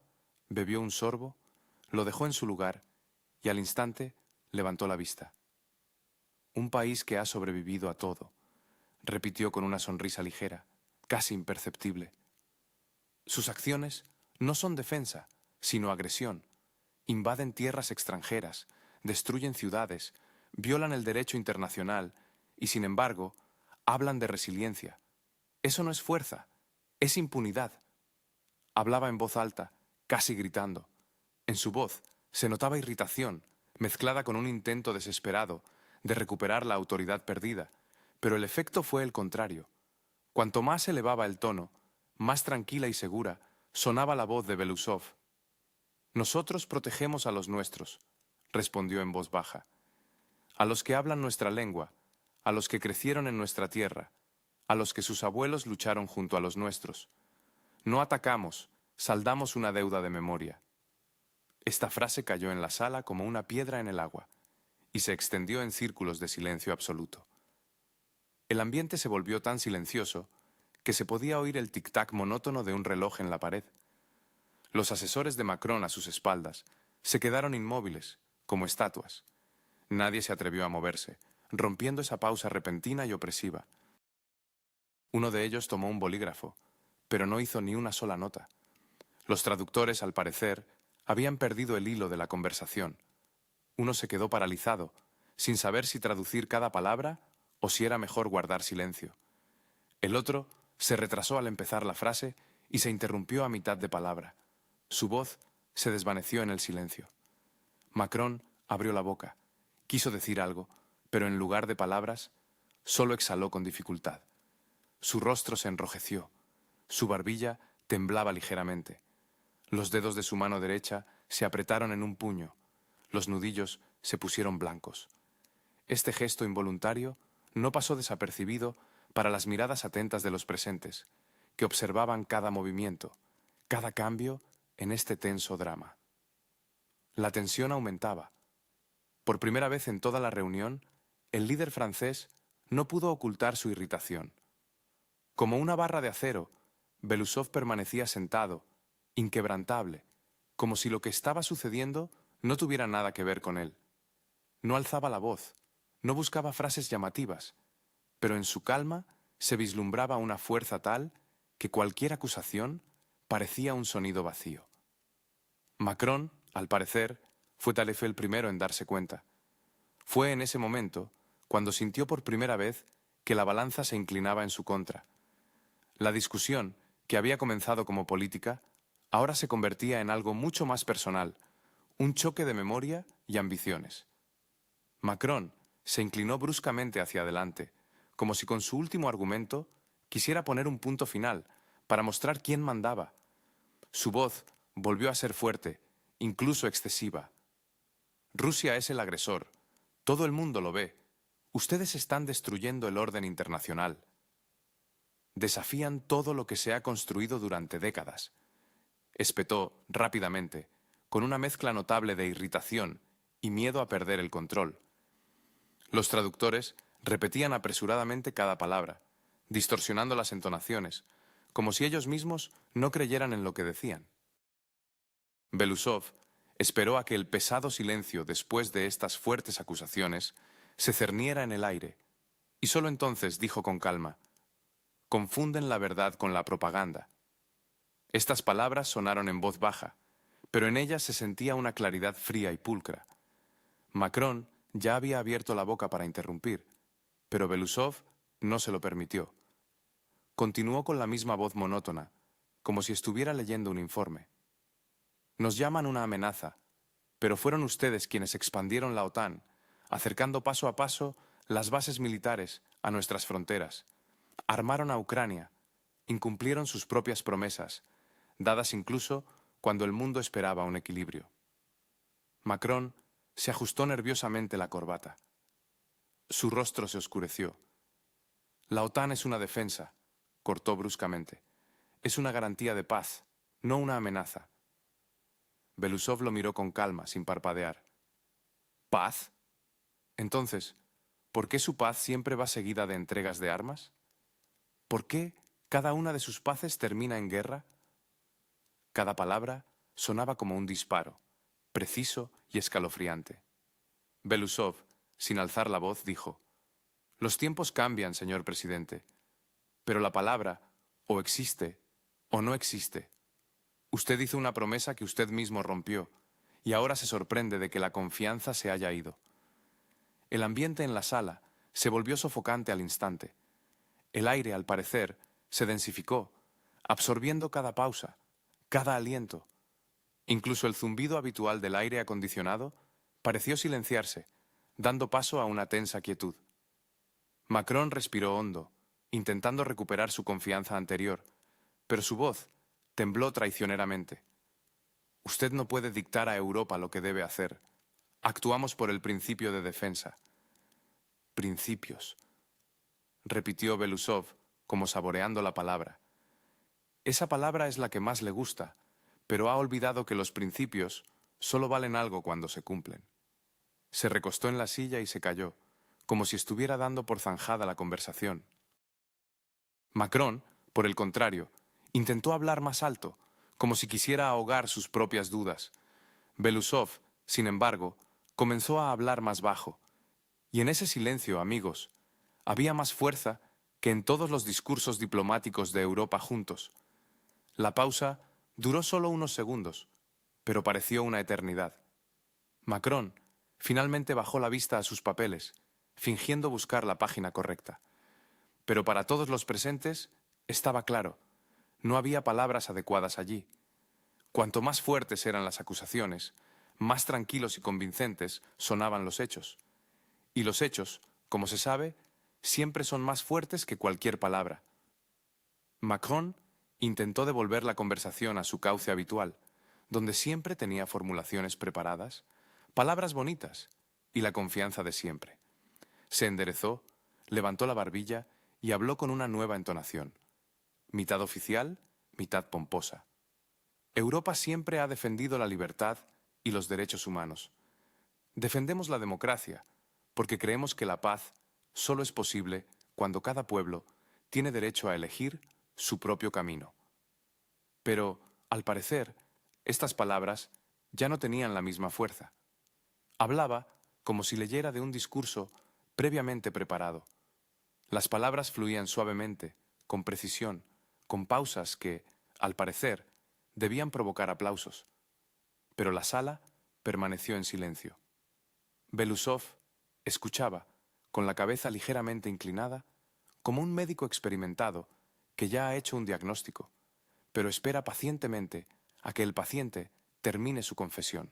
bebió un sorbo, lo dejó en su lugar y al instante levantó la vista. «Un país que ha sobrevivido a todo», repitió con una sonrisa ligera, casi imperceptible. Sus acciones no son defensa, sino agresión. Invaden tierras extranjeras, destruyen ciudades, violan el derecho internacional y, sin embargo, hablan de resiliencia. Eso no es fuerza, es impunidad. Hablaba en voz alta, casi gritando. En su voz se notaba irritación, mezclada con un intento desesperado de recuperar la autoridad perdida, pero el efecto fue el contrario. Cuanto más elevaba el tono, más tranquila y segura sonaba la voz de Belousov. «Nosotros protegemos a los nuestros», respondió en voz baja, «a los que hablan nuestra lengua, a los que crecieron en nuestra tierra, a los que sus abuelos lucharon junto a los nuestros. No atacamos, saldamos una deuda de memoria». Esta frase cayó en la sala como una piedra en el agua y se extendió en círculos de silencio absoluto. El ambiente se volvió tan silencioso que se podía oír el tic-tac monótono de un reloj en la pared, Los asesores de Macron a sus espaldas se quedaron inmóviles, como estatuas. Nadie se atrevió a moverse, rompiendo esa pausa repentina y opresiva. Uno de ellos tomó un bolígrafo, pero no hizo ni una sola nota. Los traductores, al parecer, habían perdido el hilo de la conversación. Uno se quedó paralizado, sin saber si traducir cada palabra o si era mejor guardar silencio. El otro se retrasó al empezar la frase y se interrumpió a mitad de palabra. Su voz se desvaneció en el silencio. Macron abrió la boca, quiso decir algo, pero en lugar de palabras, solo exhaló con dificultad. Su rostro se enrojeció, su barbilla temblaba ligeramente. Los dedos de su mano derecha se apretaron en un puño, los nudillos se pusieron blancos. Este gesto involuntario no pasó desapercibido para las miradas atentas de los presentes, que observaban cada movimiento, cada cambio en este tenso drama. La tensión aumentaba. Por primera vez en toda la reunión, el líder francés no pudo ocultar su irritación. Como una barra de acero, Belousov permanecía sentado, inquebrantable, como si lo que estaba sucediendo no tuviera nada que ver con él. No alzaba la voz, no buscaba frases llamativas, pero en su calma se vislumbraba una fuerza tal que cualquier acusación parecía un sonido vacío. Macron, al parecer, fue tal vez el primero en darse cuenta. Fue en ese momento cuando sintió por primera vez que la balanza se inclinaba en su contra. La discusión, que había comenzado como política, ahora se convertía en algo mucho más personal, un choque de memoria y ambiciones. Macron se inclinó bruscamente hacia adelante, como si con su último argumento quisiera poner un punto final para mostrar quién mandaba. Su voz volvió a ser fuerte, incluso excesiva. Rusia es el agresor. Todo el mundo lo ve. Ustedes están destruyendo el orden internacional. Desafían todo lo que se ha construido durante décadas. Espetó rápidamente, con una mezcla notable de irritación y miedo a perder el control. Los traductores repetían apresuradamente cada palabra, distorsionando las entonaciones, como si ellos mismos no creyeran en lo que decían. Belousov esperó a que el pesado silencio después de estas fuertes acusaciones se cerniera en el aire, y solo entonces dijo con calma: «Confunden la verdad con la propaganda». Estas palabras sonaron en voz baja, pero en ellas se sentía una claridad fría y pulcra. Macron ya había abierto la boca para interrumpir, pero Belousov no se lo permitió. Continuó con la misma voz monótona, como si estuviera leyendo un informe. Nos llaman una amenaza, pero fueron ustedes quienes expandieron la OTAN, acercando paso a paso las bases militares a nuestras fronteras. Armaron a Ucrania, incumplieron sus propias promesas, dadas incluso cuando el mundo esperaba un equilibrio. Macron se ajustó nerviosamente la corbata. Su rostro se oscureció. La OTAN es una defensa, cortó bruscamente. Es una garantía de paz, no una amenaza. Belousov lo miró con calma, sin parpadear. ¿Paz? Entonces, ¿por qué su paz siempre va seguida de entregas de armas? ¿Por qué cada una de sus paces termina en guerra? Cada palabra sonaba como un disparo, preciso y escalofriante. Belousov, sin alzar la voz, dijo: «Los tiempos cambian, señor presidente, pero la palabra o existe o no existe. Usted hizo una promesa que usted mismo rompió, y ahora se sorprende de que la confianza se haya ido». El ambiente en la sala se volvió sofocante al instante. El aire, al parecer, se densificó, absorbiendo cada pausa, cada aliento. Incluso el zumbido habitual del aire acondicionado pareció silenciarse, dando paso a una tensa quietud. Macron respiró hondo, intentando recuperar su confianza anterior, pero su voz tembló traicioneramente. «Usted no puede dictar a Europa lo que debe hacer. Actuamos por el principio de defensa». «Principios», repitió Belousov, como saboreando la palabra. Esa palabra es la que más le gusta, pero ha olvidado que los principios solo valen algo cuando se cumplen. Se recostó en la silla y se calló, como si estuviera dando por zanjada la conversación. Macron, por el contrario, intentó hablar más alto, como si quisiera ahogar sus propias dudas. Belousov, sin embargo, comenzó a hablar más bajo. Y en ese silencio, amigos, había más fuerza que en todos los discursos diplomáticos de Europa juntos. La pausa duró solo unos segundos, pero pareció una eternidad. Macron finalmente bajó la vista a sus papeles, fingiendo buscar la página correcta. Pero para todos los presentes estaba claro, no había palabras adecuadas allí. Cuanto más fuertes eran las acusaciones, más tranquilos y convincentes sonaban los hechos. Y los hechos, como se sabe, siempre son más fuertes que cualquier palabra. Macron intentó devolver la conversación a su cauce habitual, donde siempre tenía formulaciones preparadas, palabras bonitas y la confianza de siempre. Se enderezó, levantó la barbilla y habló con una nueva entonación, mitad oficial, mitad pomposa. Europa siempre ha defendido la libertad y los derechos humanos. Defendemos la democracia, porque creemos que la paz solo es posible cuando cada pueblo tiene derecho a elegir su propio camino. Pero, al parecer, estas palabras ya no tenían la misma fuerza. Hablaba como si leyera de un discurso previamente preparado. Las palabras fluían suavemente, con precisión, con pausas que, al parecer, debían provocar aplausos. Pero la sala permaneció en silencio. Belousov escuchaba, con la cabeza ligeramente inclinada, como un médico experimentado que ya ha hecho un diagnóstico, pero espera pacientemente a que el paciente termine su confesión.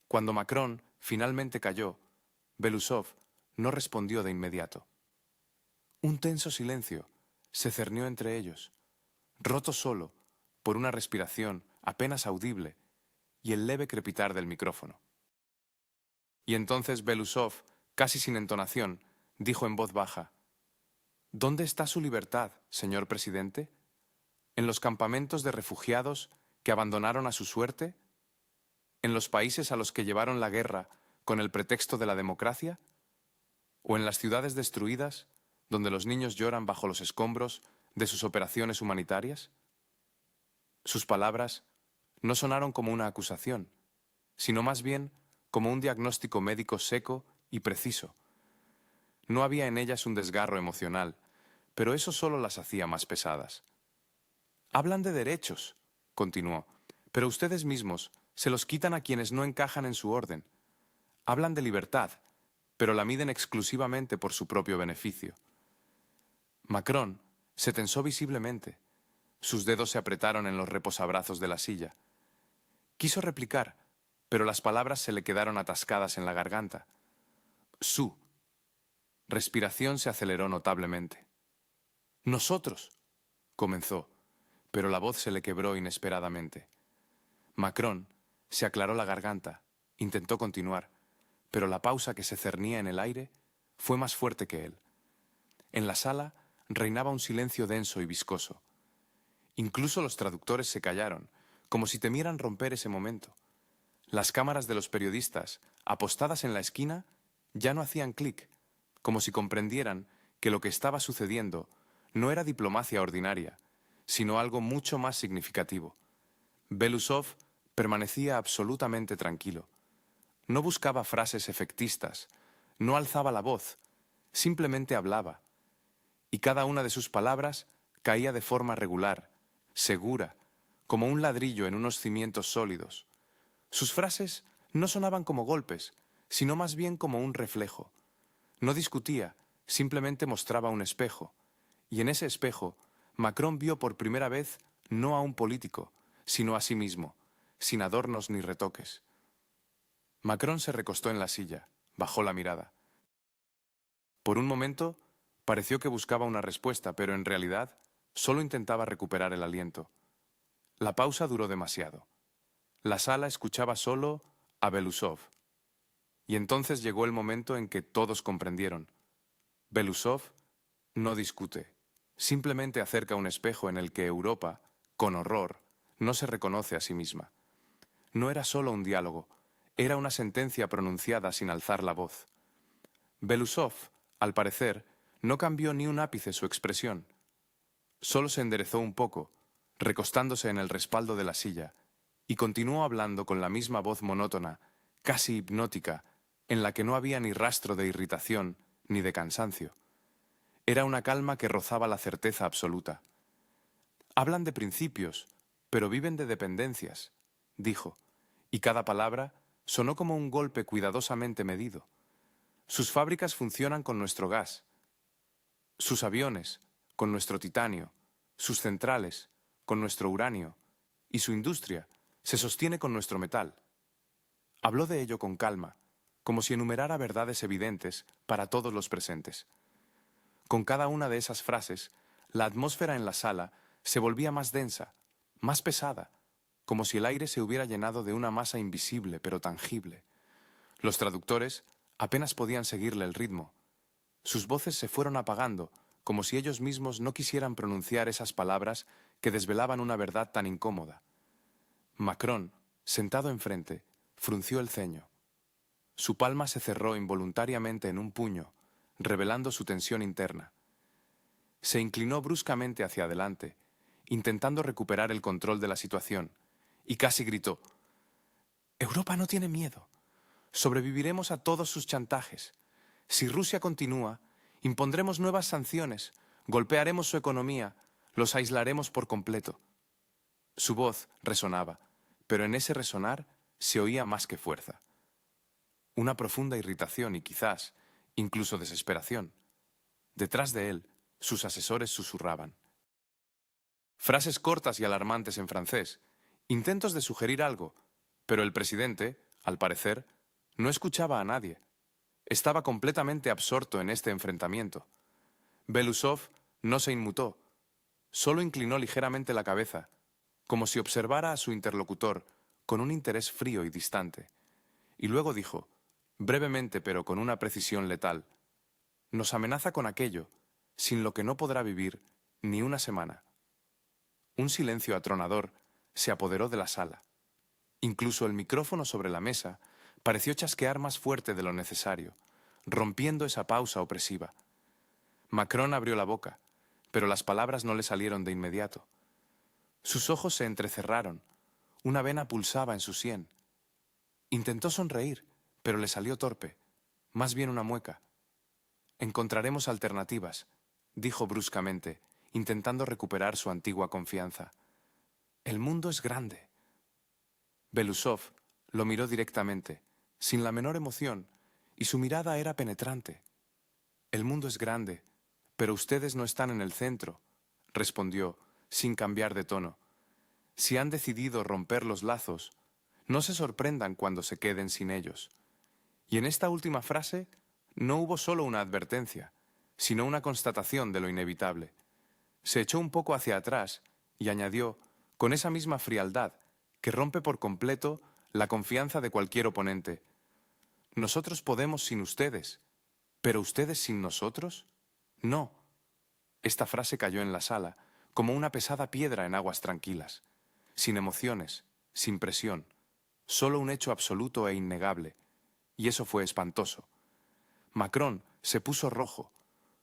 Cuando Macron finalmente calló, Belousov no respondió de inmediato. Un tenso silencio se cernió entre ellos, roto solo por una respiración apenas audible y el leve crepitar del micrófono. Y entonces Belousov, casi sin entonación, dijo en voz baja: ¿Dónde está su libertad, señor presidente? ¿En los campamentos de refugiados que abandonaron a su suerte? ¿En los países a los que llevaron la guerra con el pretexto de la democracia? ¿O en las ciudades destruidas, donde los niños lloran bajo los escombros de sus operaciones humanitarias? Sus palabras no sonaron como una acusación, sino más bien como un diagnóstico médico seco y preciso. No había en ellas un desgarro emocional, pero eso solo las hacía más pesadas. Hablan de derechos, continuó, pero ustedes mismos se los quitan a quienes no encajan en su orden. Hablan de libertad, pero la miden exclusivamente por su propio beneficio. Macron se tensó visiblemente. Sus dedos se apretaron en los reposabrazos de la silla. Quiso replicar, pero las palabras se le quedaron atascadas en la garganta. Su respiración se aceleró notablemente. «Nosotros», comenzó, pero la voz se le quebró inesperadamente. Macron se aclaró la garganta, intentó continuar, pero la pausa que se cernía en el aire fue más fuerte que él. En la sala reinaba un silencio denso y viscoso. Incluso los traductores se callaron, como si temieran romper ese momento. Las cámaras de los periodistas, apostadas en la esquina, ya no hacían clic, como si comprendieran que lo que estaba sucediendo no era diplomacia ordinaria, sino algo mucho más significativo. Belousov permanecía absolutamente tranquilo. No buscaba frases efectistas, no alzaba la voz, simplemente hablaba. Y cada una de sus palabras caía de forma regular, segura, como un ladrillo en unos cimientos sólidos. Sus frases no sonaban como golpes, sino más bien como un reflejo. No discutía, simplemente mostraba un espejo. Y en ese espejo, Macron vio por primera vez no a un político, sino a sí mismo, sin adornos ni retoques. Macron se recostó en la silla, bajó la mirada. Por un momento, pareció que buscaba una respuesta, pero en realidad solo intentaba recuperar el aliento. La pausa duró demasiado. La sala escuchaba solo a Belousov. Y entonces llegó el momento en que todos comprendieron. Belousov no discute, simplemente acerca un espejo en el que Europa, con horror, no se reconoce a sí misma. No era solo un diálogo, era una sentencia pronunciada sin alzar la voz. Belousov, al parecer, no cambió ni un ápice su expresión. Solo se enderezó un poco, recostándose en el respaldo de la silla, y continuó hablando con la misma voz monótona, casi hipnótica, en la que no había ni rastro de irritación ni de cansancio. Era una calma que rozaba la certeza absoluta. Hablan de principios, pero viven de dependencias, dijo, y cada palabra sonó como un golpe cuidadosamente medido. Sus fábricas funcionan con nuestro gas, sus aviones con nuestro titanio, sus centrales con nuestro uranio, y su industria se sostiene con nuestro metal. Habló de ello con calma, como si enumerara verdades evidentes para todos los presentes. Con cada una de esas frases, la atmósfera en la sala se volvía más densa, más pesada, como si el aire se hubiera llenado de una masa invisible pero tangible. Los traductores apenas podían seguirle el ritmo. Sus voces se fueron apagando, como si ellos mismos no quisieran pronunciar esas palabras que desvelaban una verdad tan incómoda. Macron, sentado enfrente, frunció el ceño. Su palma se cerró involuntariamente en un puño, revelando su tensión interna. Se inclinó bruscamente hacia adelante, intentando recuperar el control de la situación, y casi gritó: «Europa no tiene miedo. Sobreviviremos a todos sus chantajes. Si Rusia continúa, impondremos nuevas sanciones, golpearemos su economía, los aislaremos por completo». Su voz resonaba, pero en ese resonar se oía más que fuerza. Una profunda irritación y quizás, incluso desesperación. Detrás de él, sus asesores susurraban. Frases cortas y alarmantes en francés, intentos de sugerir algo, pero el presidente, al parecer, no escuchaba a nadie. Estaba completamente absorto en este enfrentamiento. Belousov no se inmutó, solo inclinó ligeramente la cabeza, como si observara a su interlocutor con un interés frío y distante. Y luego dijo, brevemente pero con una precisión letal: «Nos amenaza con aquello, sin lo que no podrá vivir ni una semana». Un silencio atronador se apoderó de la sala. Incluso el micrófono sobre la mesa pareció chasquear más fuerte de lo necesario, rompiendo esa pausa opresiva. Macron abrió la boca, pero las palabras no le salieron de inmediato. Sus ojos se entrecerraron, una vena pulsaba en su sien. Intentó sonreír, pero le salió torpe, más bien una mueca. «Encontraremos alternativas», dijo bruscamente, intentando recuperar su antigua confianza. «El mundo es grande». Belousov lo miró directamente, sin la menor emoción, y su mirada era penetrante. «El mundo es grande, pero ustedes no están en el centro», respondió, sin cambiar de tono. «Si han decidido romper los lazos, no se sorprendan cuando se queden sin ellos». Y en esta última frase no hubo solo una advertencia, sino una constatación de lo inevitable. Se echó un poco hacia atrás y añadió, con esa misma frialdad que rompe por completo la confianza de cualquier oponente: «Nosotros podemos sin ustedes, pero ustedes sin nosotros, no». Esta frase cayó en la sala, como una pesada piedra en aguas tranquilas, sin emociones, sin presión, solo un hecho absoluto e innegable, y eso fue espantoso. Macron se puso rojo,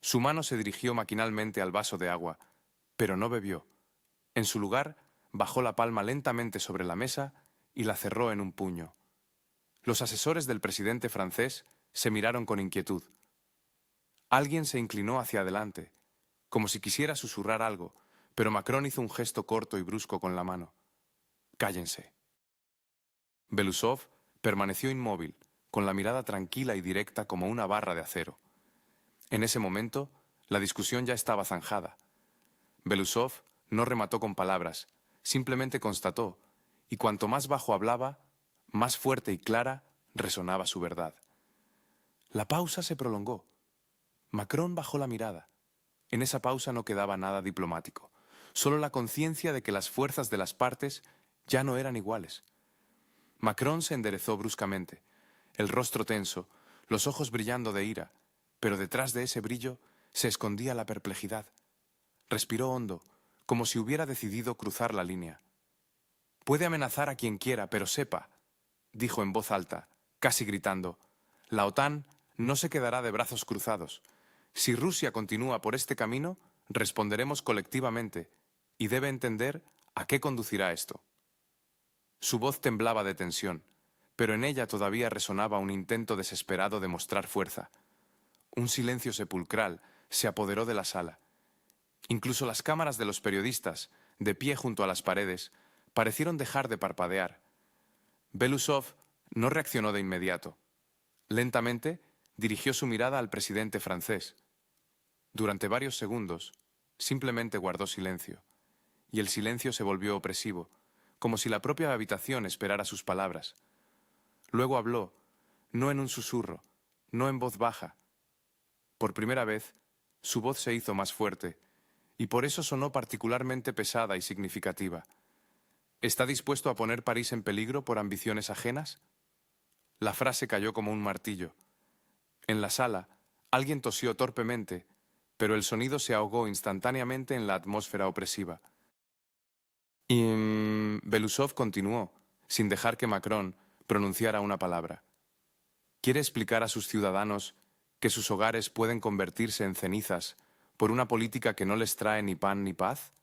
su mano se dirigió maquinalmente al vaso de agua, pero no bebió. En su lugar, bajó la palma lentamente sobre la mesa y la cerró en un puño. Los asesores del presidente francés se miraron con inquietud. Alguien se inclinó hacia adelante, como si quisiera susurrar algo, pero Macron hizo un gesto corto y brusco con la mano. «Cállense». Belousov permaneció inmóvil, con la mirada tranquila y directa como una barra de acero. En ese momento, la discusión ya estaba zanjada. Belousov no remató con palabras, simplemente constató, y cuanto más bajo hablaba, más fuerte y clara resonaba su verdad. La pausa se prolongó. Macron bajó la mirada. En esa pausa no quedaba nada diplomático, solo la conciencia de que las fuerzas de las partes ya no eran iguales. Macron se enderezó bruscamente, el rostro tenso, los ojos brillando de ira, pero detrás de ese brillo se escondía la perplejidad. Respiró hondo, como si hubiera decidido cruzar la línea. «Puede amenazar a quien quiera, pero sepa», dijo en voz alta, casi gritando, «la OTAN no se quedará de brazos cruzados. Si Rusia continúa por este camino, responderemos colectivamente, y debe entender, ¿A qué conducirá esto? Su voz temblaba de tensión, pero en ella todavía resonaba un intento desesperado de mostrar fuerza. Un silencio sepulcral se apoderó de la sala. Incluso las cámaras de los periodistas, de pie junto a las paredes, parecieron dejar de parpadear. Belousov no reaccionó de inmediato. Lentamente, dirigió su mirada al presidente francés. Durante varios segundos, simplemente guardó silencio, y el silencio se volvió opresivo, como si la propia habitación esperara sus palabras. Luego habló, no en un susurro, no en voz baja. Por primera vez, su voz se hizo más fuerte, y por eso sonó particularmente pesada y significativa. ¿Está dispuesto a poner París en peligro por ambiciones ajenas? La frase cayó como un martillo. En la sala, alguien tosió torpemente, pero el sonido se ahogó instantáneamente en la atmósfera opresiva. Y Belousov continuó, sin dejar que Macron pronunciara una palabra. ¿Quiere explicar a sus ciudadanos que sus hogares pueden convertirse en cenizas por una política que no les trae ni pan ni paz?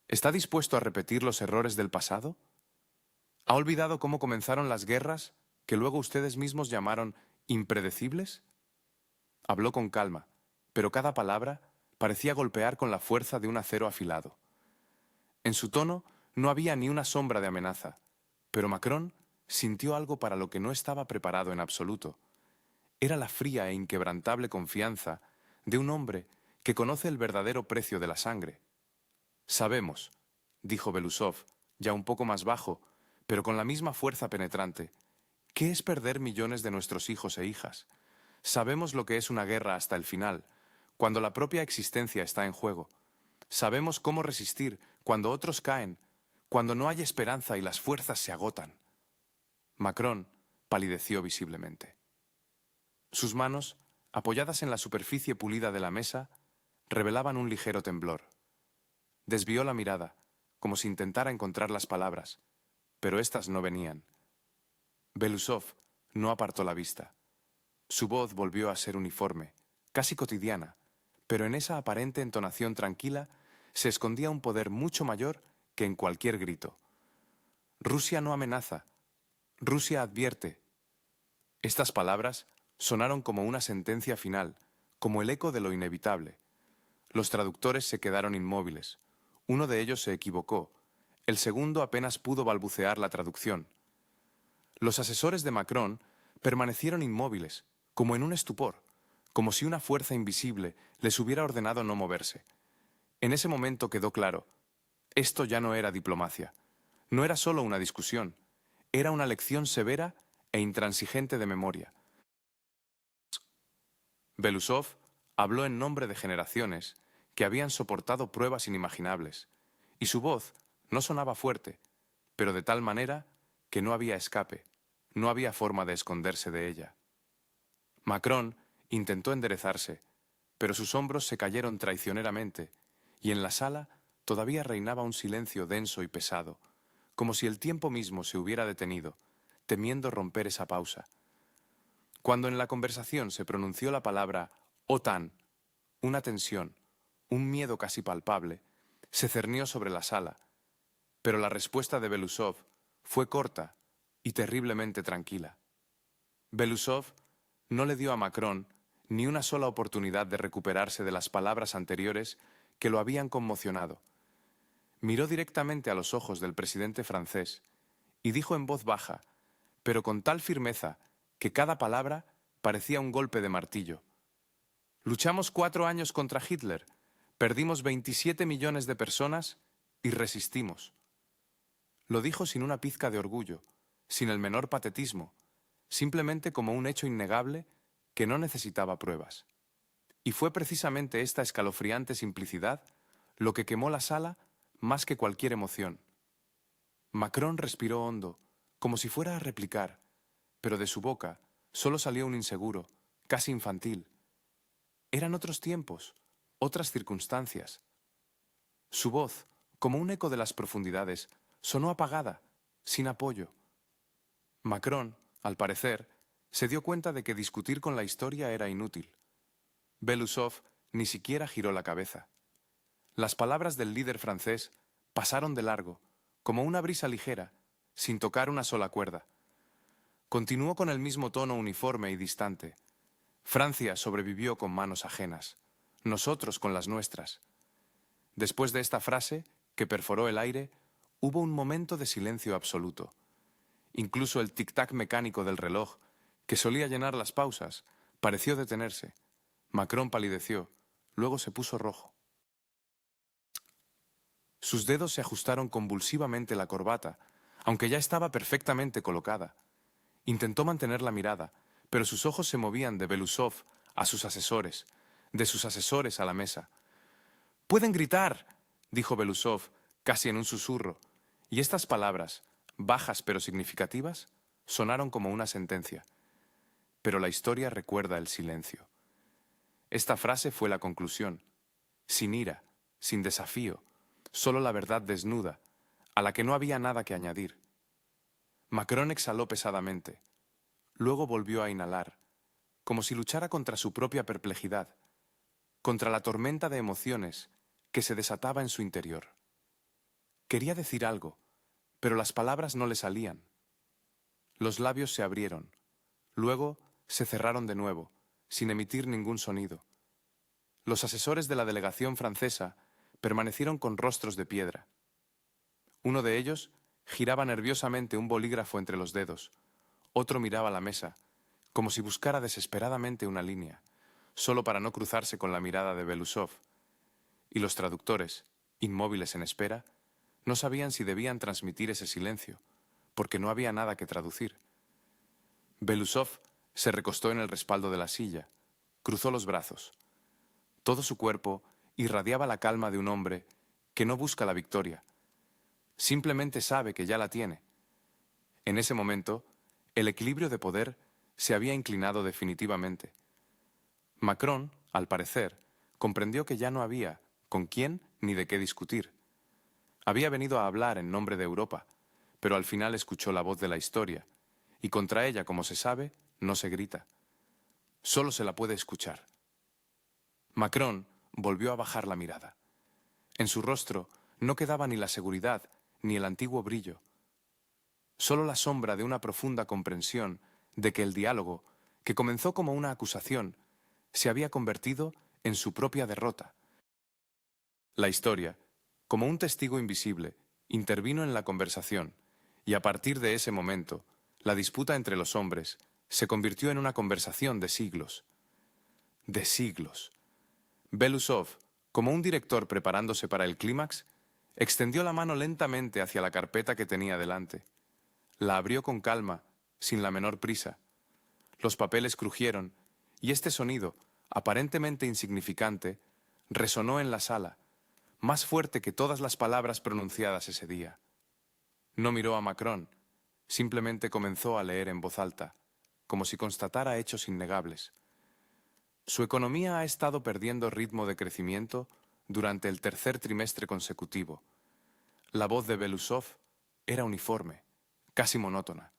¿Está dispuesto a repetir los errores del pasado? ¿Ha olvidado cómo comenzaron las guerras que luego ustedes mismos llamaron impredecibles? Habló con calma, pero cada palabra parecía golpear con la fuerza de un acero afilado. En su tono no había ni una sombra de amenaza, pero Macron sintió algo para lo que no estaba preparado en absoluto. Era la fría e inquebrantable confianza de un hombre que conoce el verdadero precio de la sangre. Sabemos, dijo Belousov, ya un poco más bajo, pero con la misma fuerza penetrante, ¿qué es perder millones de nuestros hijos e hijas? Sabemos lo que es una guerra hasta el final, cuando la propia existencia está en juego. Sabemos cómo resistir cuando otros caen, cuando no hay esperanza y las fuerzas se agotan. Macron palideció visiblemente. Sus manos, apoyadas en la superficie pulida de la mesa, revelaban un ligero temblor. Desvió la mirada, como si intentara encontrar las palabras, pero éstas no venían. Belousov no apartó la vista. Su voz volvió a ser uniforme, casi cotidiana, pero en esa aparente entonación tranquila se escondía un poder mucho mayor que en cualquier grito. Rusia no amenaza, Rusia advierte. Estas palabras sonaron como una sentencia final, como el eco de lo inevitable. Los traductores se quedaron inmóviles. Uno de ellos se equivocó. El segundo apenas pudo balbucear la traducción. Los asesores de Macron permanecieron inmóviles, como en un estupor, como si una fuerza invisible les hubiera ordenado no moverse. En ese momento quedó claro, esto ya no era diplomacia, no era solo una discusión, era una lección severa e intransigente de memoria. Belousov habló en nombre de generaciones que habían soportado pruebas inimaginables, y su voz no sonaba fuerte, pero de tal manera que no había escape, no había forma de esconderse de ella. Macron intentó enderezarse, pero sus hombros se cayeron traicioneramente, y en la sala todavía reinaba un silencio denso y pesado, como si el tiempo mismo se hubiera detenido, temiendo romper esa pausa. Cuando en la conversación se pronunció la palabra OTAN, una tensión, un miedo casi palpable, se cernió sobre la sala, pero la respuesta de Belousov fue corta y terriblemente tranquila. Belousov no le dio a Macron ni una sola oportunidad de recuperarse de las palabras anteriores que lo habían conmocionado. Miró directamente a los ojos del presidente francés y dijo en voz baja, pero con tal firmeza que cada palabra parecía un golpe de martillo: luchamos 4 años contra Hitler, perdimos 27 millones de personas y resistimos. Lo dijo sin una pizca de orgullo, sin el menor patetismo, simplemente como un hecho innegable que no necesitaba pruebas. Y fue precisamente esta escalofriante simplicidad lo que quemó la sala más que cualquier emoción. Macron respiró hondo, como si fuera a replicar, pero de su boca solo salió un inseguro, casi infantil. Eran otros tiempos, otras circunstancias. Su voz, como un eco de las profundidades, sonó apagada, sin apoyo. Macron, al parecer, se dio cuenta de que discutir con la historia era inútil. Belousov ni siquiera giró la cabeza. Las palabras del líder francés pasaron de largo, como una brisa ligera, sin tocar una sola cuerda. Continuó con el mismo tono uniforme y distante. Francia sobrevivió con manos ajenas, nosotros con las nuestras. Después de esta frase, que perforó el aire, hubo un momento de silencio absoluto. Incluso el tic-tac mecánico del reloj, que solía llenar las pausas, pareció detenerse. Macron palideció, luego se puso rojo. Sus dedos se ajustaron convulsivamente la corbata, aunque ya estaba perfectamente colocada. Intentó mantener la mirada, pero sus ojos se movían de Belousov a sus asesores, de sus asesores a la mesa. «¡Pueden gritar!», dijo Belousov, casi en un susurro, y estas palabras, bajas pero significativas, sonaron como una sentencia. Pero la historia recuerda el silencio. Esta frase fue la conclusión, sin ira, sin desafío, solo la verdad desnuda, a la que no había nada que añadir. Macron exhaló pesadamente. Luego volvió a inhalar, como si luchara contra su propia perplejidad, contra la tormenta de emociones que se desataba en su interior. Quería decir algo, pero las palabras no le salían. Los labios se abrieron, luego se cerraron de nuevo, sin emitir ningún sonido. Los asesores de la delegación francesa permanecieron con rostros de piedra. Uno de ellos giraba nerviosamente un bolígrafo entre los dedos. Otro miraba la mesa, como si buscara desesperadamente una línea, solo para no cruzarse con la mirada de Belousov. Y los traductores, inmóviles en espera, no sabían si debían transmitir ese silencio, porque no había nada que traducir. Belousov se recostó en el respaldo de la silla, cruzó los brazos. Todo su cuerpo irradiaba la calma de un hombre que no busca la victoria. Simplemente sabe que ya la tiene. En ese momento, el equilibrio de poder se había inclinado definitivamente. Macron, al parecer, comprendió que ya no había con quién ni de qué discutir. Había venido a hablar en nombre de Europa, pero al final escuchó la voz de la historia, y contra ella, como se sabe, no se grita. Solo se la puede escuchar. Macron volvió a bajar la mirada. En su rostro no quedaba ni la seguridad ni el antiguo brillo. Solo la sombra de una profunda comprensión de que el diálogo, que comenzó como una acusación, se había convertido en su propia derrota. La historia, como un testigo invisible, intervino en la conversación, y a partir de ese momento, la disputa entre los hombres se convirtió en una conversación de siglos. De siglos. Belousov, como un director preparándose para el clímax, extendió la mano lentamente hacia la carpeta que tenía delante. La abrió con calma, sin la menor prisa. Los papeles crujieron, y este sonido, aparentemente insignificante, resonó en la sala, más fuerte que todas las palabras pronunciadas ese día. No miró a Macron, simplemente comenzó a leer en voz alta, como si constatara hechos innegables. Su economía ha estado perdiendo ritmo de crecimiento durante el tercer trimestre consecutivo. La voz de Belousov era uniforme, casi monótona.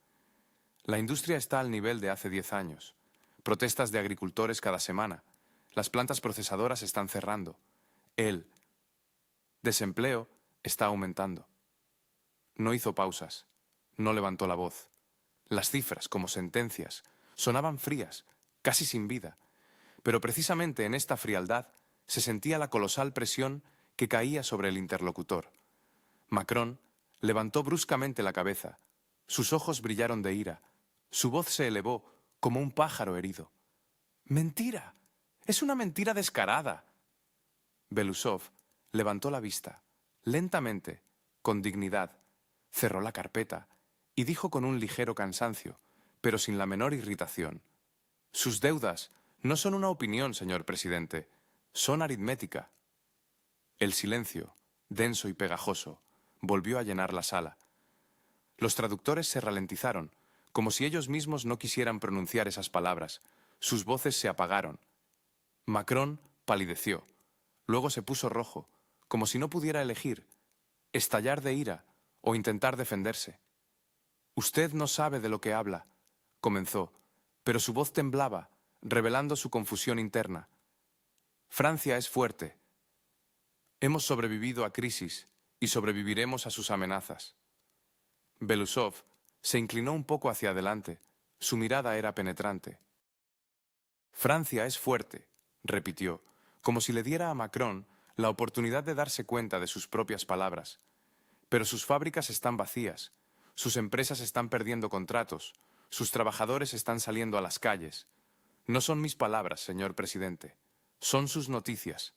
La industria está al nivel de hace 10 años. Protestas de agricultores cada semana. Las plantas procesadoras están cerrando. El desempleo está aumentando. No hizo pausas. No levantó la voz. Las cifras, como sentencias, sonaban frías, casi sin vida. Pero precisamente en esta frialdad se sentía la colosal presión que caía sobre el interlocutor. Macron levantó bruscamente la cabeza. Sus ojos brillaron de ira. Su voz se elevó como un pájaro herido. ¡Mentira! ¡Es una mentira descarada! Belousov levantó la vista, lentamente, con dignidad, cerró la carpeta y dijo con un ligero cansancio, pero sin la menor irritación: «Sus deudas no son una opinión, señor presidente, son aritmética». El silencio, denso y pegajoso, volvió a llenar la sala. Los traductores se ralentizaron, como si ellos mismos no quisieran pronunciar esas palabras. Sus voces se apagaron. Macron palideció. Luego se puso rojo, como si no pudiera elegir, estallar de ira o intentar defenderse. «Usted no sabe de lo que habla», comenzó, pero su voz temblaba, revelando su confusión interna. «Francia es fuerte. Hemos sobrevivido a crisis y sobreviviremos a sus amenazas. Belousov se inclinó un poco hacia adelante. Su mirada era penetrante. Francia es fuerte, repitió, como si le diera a Macron la oportunidad de darse cuenta de sus propias palabras. Pero sus fábricas están vacías, sus empresas están perdiendo contratos, sus trabajadores están saliendo a las calles. No son mis palabras, señor presidente, son sus noticias.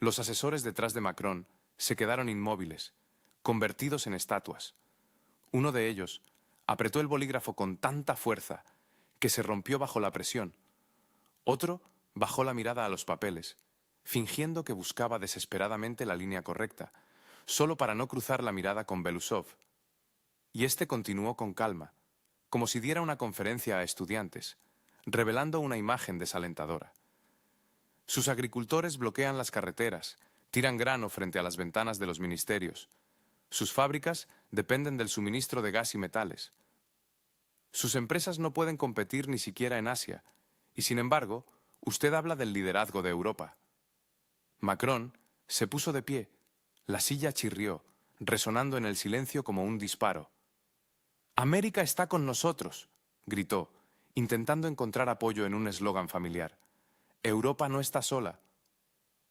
Los asesores detrás de Macron se quedaron inmóviles, convertidos en estatuas. Uno de ellos apretó el bolígrafo con tanta fuerza que se rompió bajo la presión. Otro bajó la mirada a los papeles, fingiendo que buscaba desesperadamente la línea correcta, solo para no cruzar la mirada con Belousov. Y este continuó con calma, como si diera una conferencia a estudiantes, revelando una imagen desalentadora. Sus agricultores bloquean las carreteras, tiran grano frente a las ventanas de los ministerios. Sus fábricas dependen del suministro de gas y metales. Sus empresas no pueden competir ni siquiera en Asia, y sin embargo, usted habla del liderazgo de Europa. Macron se puso de pie. La silla chirrió, resonando en el silencio como un disparo. «América está con nosotros», gritó, intentando encontrar apoyo en un eslogan familiar. «Europa no está sola».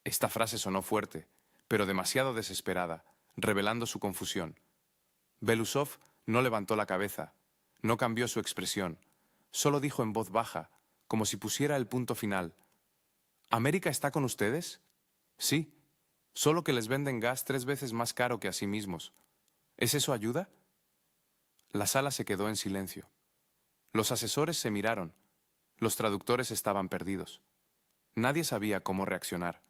Esta frase sonó fuerte, pero demasiado desesperada, revelando su confusión. Belousov no levantó la cabeza, no cambió su expresión, solo dijo en voz baja, como si pusiera el punto final. «¿América está con ustedes?» «Sí, solo que les venden gas 3 veces más caro que a sí mismos. ¿Es eso ayuda?» La sala se quedó en silencio. Los asesores se miraron. Los traductores estaban perdidos. Nadie sabía cómo reaccionar.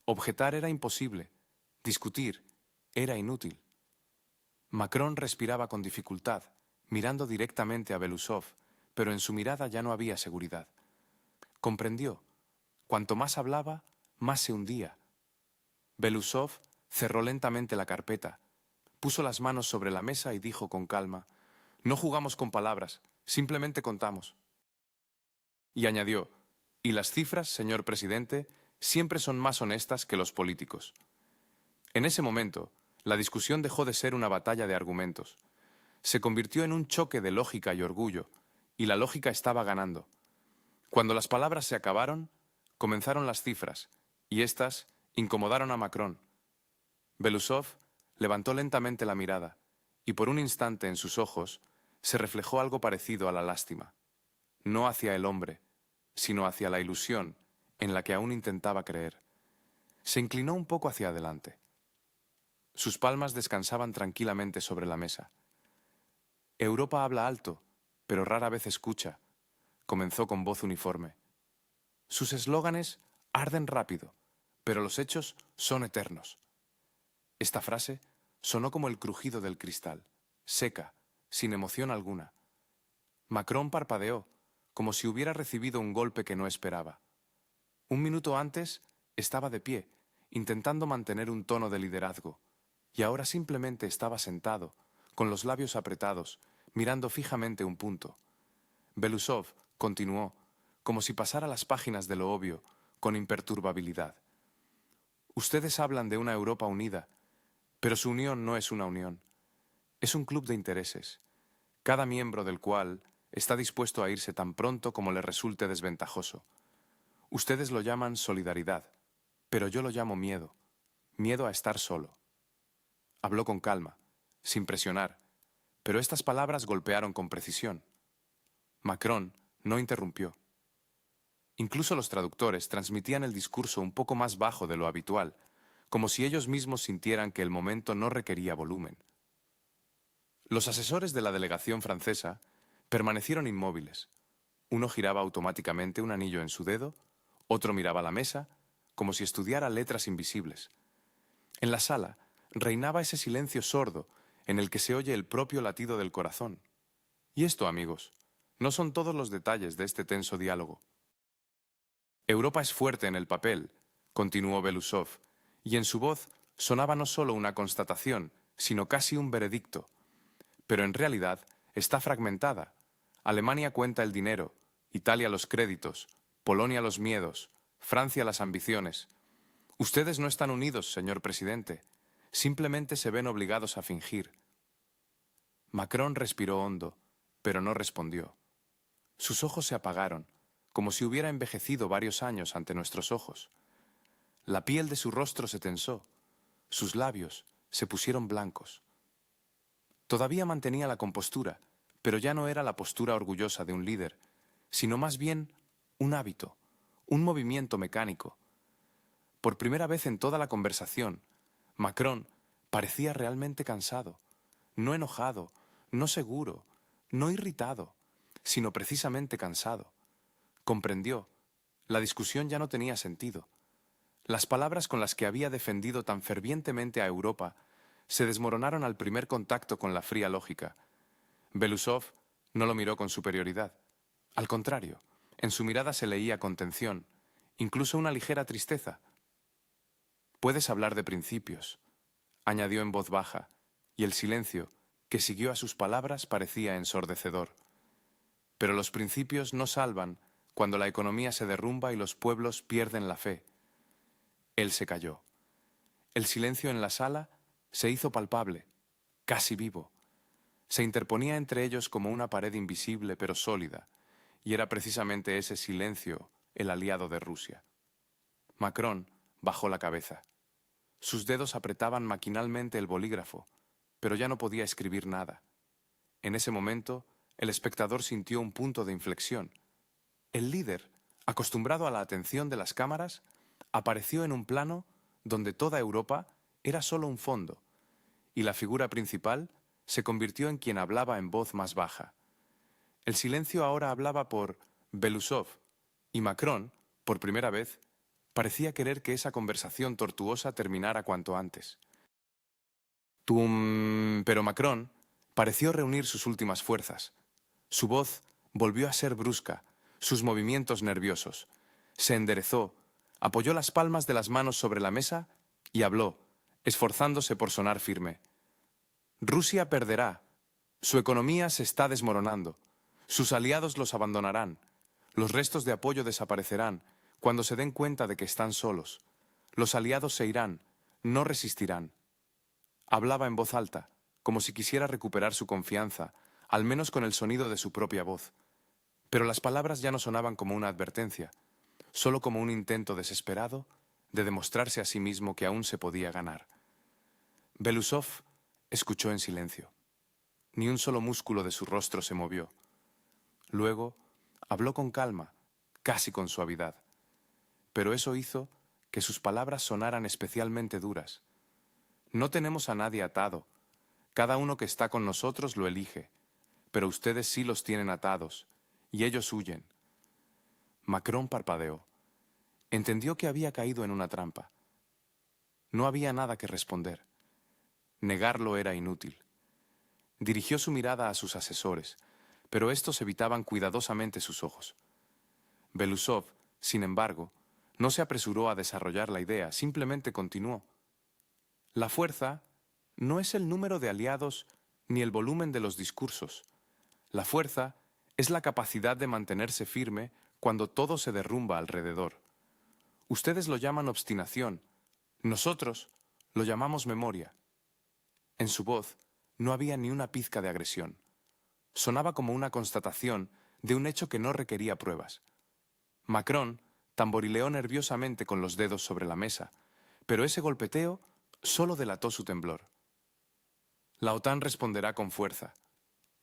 Objetar era imposible. Discutir era inútil. Macron respiraba con dificultad, mirando directamente a Belousov, pero en su mirada ya no había seguridad. Comprendió. Cuanto más hablaba, más se hundía. Belousov cerró lentamente la carpeta, puso las manos sobre la mesa y dijo con calma: «No jugamos con palabras, simplemente contamos». Y añadió: «Y las cifras, señor presidente, siempre son más honestas que los políticos». En ese momento, la discusión dejó de ser una batalla de argumentos. Se convirtió en un choque de lógica y orgullo, y la lógica estaba ganando. Cuando las palabras se acabaron, comenzaron las cifras, y éstas incomodaron a Macron. Belousov levantó lentamente la mirada, y por un instante en sus ojos se reflejó algo parecido a la lástima. No hacia el hombre, sino hacia la ilusión en la que aún intentaba creer. Se inclinó un poco hacia adelante. Sus palmas descansaban tranquilamente sobre la mesa. «Europa habla alto, pero rara vez escucha», comenzó con voz uniforme. «Sus eslóganes arden rápido, pero los hechos son eternos». Esta frase sonó como el crujido del cristal, seca, sin emoción alguna. Macron parpadeó, como si hubiera recibido un golpe que no esperaba. Un minuto antes estaba de pie, intentando mantener un tono de liderazgo, y ahora simplemente estaba sentado, con los labios apretados, mirando fijamente un punto. Belousov continuó, como si pasara las páginas de lo obvio, con imperturbabilidad. «Ustedes hablan de una Europa unida, pero su unión no es una unión. Es un club de intereses, cada miembro del cual está dispuesto a irse tan pronto como le resulte desventajoso. Ustedes lo llaman solidaridad, pero yo lo llamo miedo, miedo a estar solo». Habló con calma, sin presionar, pero estas palabras golpearon con precisión. Macron no interrumpió. Incluso los traductores transmitían el discurso un poco más bajo de lo habitual, como si ellos mismos sintieran que el momento no requería volumen. Los asesores de la delegación francesa permanecieron inmóviles. Uno giraba automáticamente un anillo en su dedo, otro miraba la mesa, como si estudiara letras invisibles. En la sala reinaba ese silencio sordo en el que se oye el propio latido del corazón. Y esto, amigos, no son todos los detalles de este tenso diálogo. «Europa es fuerte en el papel», continuó Belousov, y en su voz sonaba no solo una constatación, sino casi un veredicto. «Pero en realidad está fragmentada. Alemania cuenta el dinero, Italia los créditos, Polonia los miedos, Francia las ambiciones. Ustedes no están unidos, señor presidente. simplemente se ven obligados a fingir. Macron respiró hondo, pero no respondió. Sus ojos se apagaron, como si hubiera envejecido varios años ante nuestros ojos. La piel de su rostro se tensó, sus labios se pusieron blancos. Todavía mantenía la compostura, pero ya no era la postura orgullosa de un líder, sino más bien un hábito, un movimiento mecánico. Por primera vez en toda la conversación, Macron parecía realmente cansado, no enojado, no seguro, no irritado, sino precisamente cansado. Comprendió. La discusión ya no tenía sentido. Las palabras con las que había defendido tan fervientemente a Europa se desmoronaron al primer contacto con la fría lógica. Belousov no lo miró con superioridad. Al contrario, en su mirada se leía contención, incluso una ligera tristeza. «Puedes hablar de principios», añadió en voz baja, y el silencio, que siguió a sus palabras, parecía ensordecedor. «Pero los principios no salvan cuando la economía se derrumba y los pueblos pierden la fe». Él se calló. El silencio en la sala se hizo palpable, casi vivo. Se interponía entre ellos como una pared invisible pero sólida, y era precisamente ese silencio el aliado de Rusia. Macron bajó la cabeza. Sus dedos apretaban maquinalmente el bolígrafo, pero ya no podía escribir nada. En ese momento, el espectador sintió un punto de inflexión. El líder, acostumbrado a la atención de las cámaras, apareció en un plano donde toda Europa era solo un fondo, y la figura principal se convirtió en quien hablaba en voz más baja. El silencio ahora hablaba por Belousov, y Macron, por primera vez, parecía querer que esa conversación tortuosa terminara cuanto antes. Pero Macron pareció reunir sus últimas fuerzas. Su voz volvió a ser brusca, sus movimientos nerviosos. Se enderezó, apoyó las palmas de las manos sobre la mesa y habló, esforzándose por sonar firme. Rusia perderá. Su economía se está desmoronando. Sus aliados los abandonarán. Los restos de apoyo desaparecerán cuando se den cuenta de que están solos. Los aliados se irán, no resistirán. Hablaba en voz alta, como si quisiera recuperar su confianza, al menos con el sonido de su propia voz. Pero las palabras ya no sonaban como una advertencia, solo como un intento desesperado de demostrarse a sí mismo que aún se podía ganar. Belousov escuchó en silencio. Ni un solo músculo de su rostro se movió. Luego habló con calma, casi con suavidad. Pero eso hizo que sus palabras sonaran especialmente duras. No tenemos a nadie atado. Cada uno que está con nosotros lo elige. Pero ustedes sí los tienen atados, y ellos huyen. Macron parpadeó. Entendió que había caído en una trampa. No había nada que responder. Negarlo era inútil. Dirigió su mirada a sus asesores, pero estos evitaban cuidadosamente sus ojos. Belousov, sin embargo, no se apresuró a desarrollar la idea, simplemente continuó. La fuerza no es el número de aliados ni el volumen de los discursos. La fuerza es la capacidad de mantenerse firme cuando todo se derrumba alrededor. Ustedes lo llaman obstinación, nosotros lo llamamos memoria. En su voz no había ni una pizca de agresión. Sonaba como una constatación de un hecho que no requería pruebas. Macron tamborileó nerviosamente con los dedos sobre la mesa, pero ese golpeteo solo delató su temblor. «La OTAN responderá con fuerza»,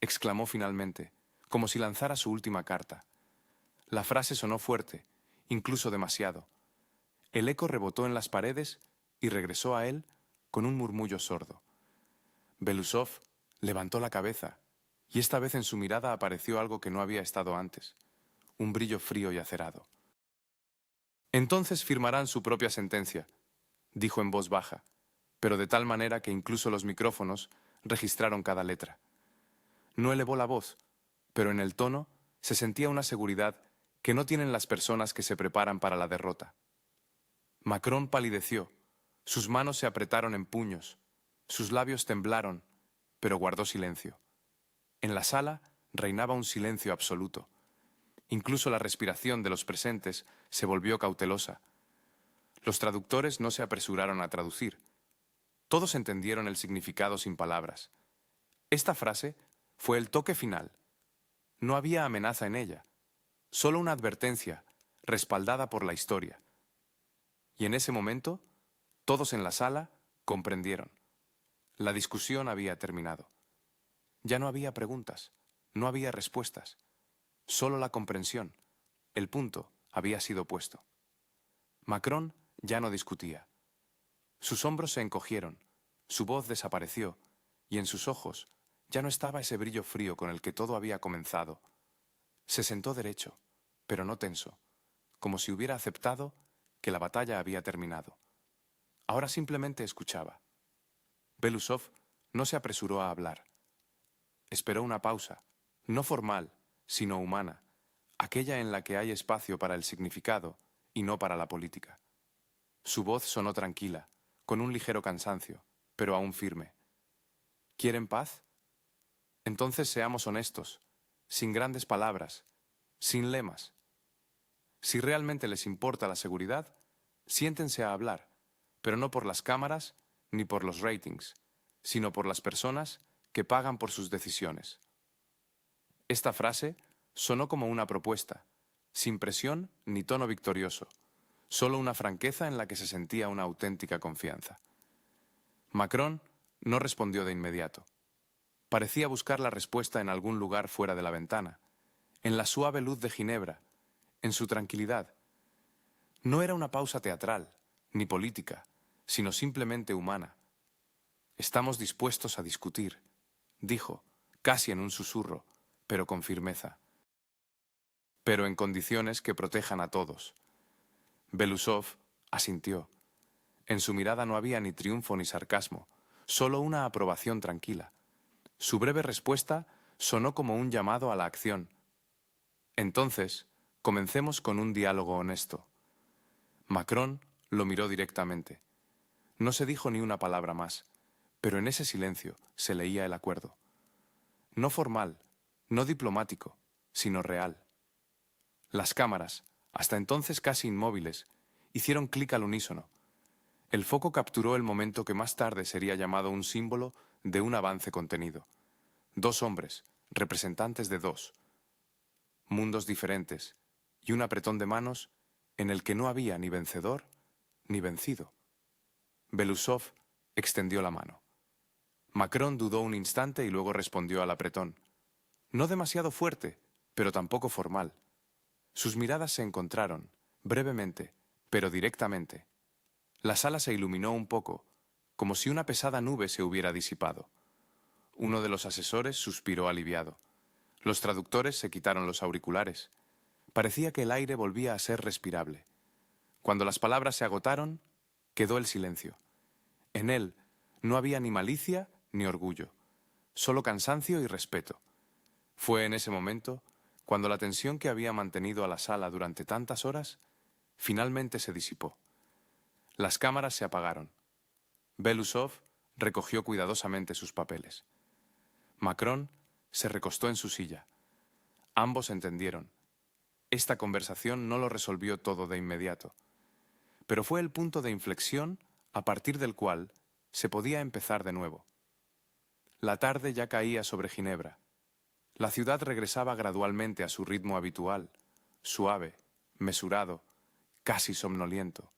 exclamó finalmente, como si lanzara su última carta. La frase sonó fuerte, incluso demasiado. El eco rebotó en las paredes y regresó a él con un murmullo sordo. Belousov levantó la cabeza, y esta vez en su mirada apareció algo que no había estado antes, un brillo frío y acerado. «Entonces firmarán su propia sentencia», dijo en voz baja, pero de tal manera que incluso los micrófonos registraron cada letra. No elevó la voz, pero en el tono se sentía una seguridad que no tienen las personas que se preparan para la derrota. Macron palideció, sus manos se apretaron en puños, sus labios temblaron, pero guardó silencio. En la sala reinaba un silencio absoluto. Incluso la respiración de los presentes se volvió cautelosa. Los traductores no se apresuraron a traducir. Todos entendieron el significado sin palabras. Esta frase fue el toque final. No había amenaza en ella, solo una advertencia, respaldada por la historia. Y en ese momento, todos en la sala comprendieron. La discusión había terminado. Ya no había preguntas, no había respuestas, solo la comprensión. El punto había sido puesto. Macron ya no discutía. Sus hombros se encogieron, su voz desapareció, y en sus ojos ya no estaba ese brillo frío con el que todo había comenzado. Se sentó derecho, pero no tenso, como si hubiera aceptado que la batalla había terminado. Ahora simplemente escuchaba. Belousov no se apresuró a hablar. Esperó una pausa, no formal, sino humana, aquella en la que hay espacio para el significado y no para la política. Su voz sonó tranquila, con un ligero cansancio, pero aún firme. ¿Quieren paz? Entonces seamos honestos, sin grandes palabras, sin lemas. Si realmente les importa la seguridad, siéntense a hablar, pero no por las cámaras ni por los ratings, sino por las personas que pagan por sus decisiones. Esta frase sonó como una propuesta, sin presión ni tono victorioso, solo una franqueza en la que se sentía una auténtica confianza. Macron no respondió de inmediato. Parecía buscar la respuesta en algún lugar fuera de la ventana, en la suave luz de Ginebra, en su tranquilidad. No era una pausa teatral, ni política, sino simplemente humana. Estamos dispuestos a discutir, dijo, casi en un susurro, pero con firmeza. Pero en condiciones que protejan a todos. Belousov asintió. En su mirada no había ni triunfo ni sarcasmo, solo una aprobación tranquila. Su breve respuesta sonó como un llamado a la acción. Entonces, comencemos con un diálogo honesto. Macron lo miró directamente. No se dijo ni una palabra más, pero en ese silencio se leía el acuerdo. No formal, no diplomático, sino real. Las cámaras, hasta entonces casi inmóviles, hicieron clic al unísono. El foco capturó el momento que más tarde sería llamado un símbolo de un avance contenido. Dos hombres, representantes de dos mundos diferentes, y un apretón de manos en el que no había ni vencedor ni vencido. Belousov extendió la mano. Macron dudó un instante y luego respondió al apretón. No demasiado fuerte, pero tampoco formal. Sus miradas se encontraron, brevemente, pero directamente. La sala se iluminó un poco, como si una pesada nube se hubiera disipado. Uno de los asesores suspiró aliviado. Los traductores se quitaron los auriculares. Parecía que el aire volvía a ser respirable. Cuando las palabras se agotaron, quedó el silencio. En él no había ni malicia ni orgullo, solo cansancio y respeto. Fue en ese momento cuando la tensión que había mantenido a la sala durante tantas horas finalmente se disipó. Las cámaras se apagaron. Belousov recogió cuidadosamente sus papeles. Macron se recostó en su silla. Ambos entendieron. Esta conversación no lo resolvió todo de inmediato, pero fue el punto de inflexión a partir del cual se podía empezar de nuevo. La tarde ya caía sobre Ginebra. La ciudad regresaba gradualmente a su ritmo habitual, suave, mesurado, casi somnoliento.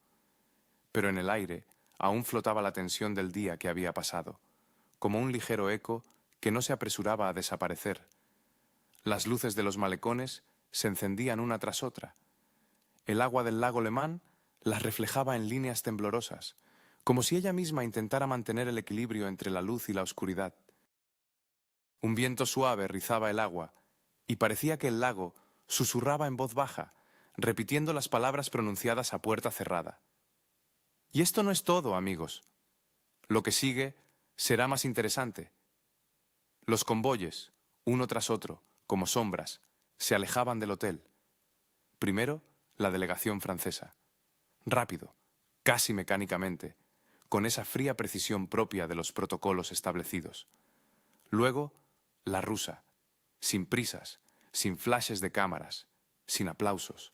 Pero en el aire aún flotaba la tensión del día que había pasado, como un ligero eco que no se apresuraba a desaparecer. Las luces de los malecones se encendían una tras otra. El agua del lago Le Mans las reflejaba en líneas temblorosas, como si ella misma intentara mantener el equilibrio entre la luz y la oscuridad. Un viento suave rizaba el agua, y parecía que el lago susurraba en voz baja, repitiendo las palabras pronunciadas a puerta cerrada. Y esto no es todo, amigos. Lo que sigue será más interesante. Los convoyes, uno tras otro, como sombras, se alejaban del hotel. Primero, la delegación francesa. Rápido, casi mecánicamente, con esa fría precisión propia de los protocolos establecidos. Luego, la rusa, sin prisas, sin flashes de cámaras, sin aplausos.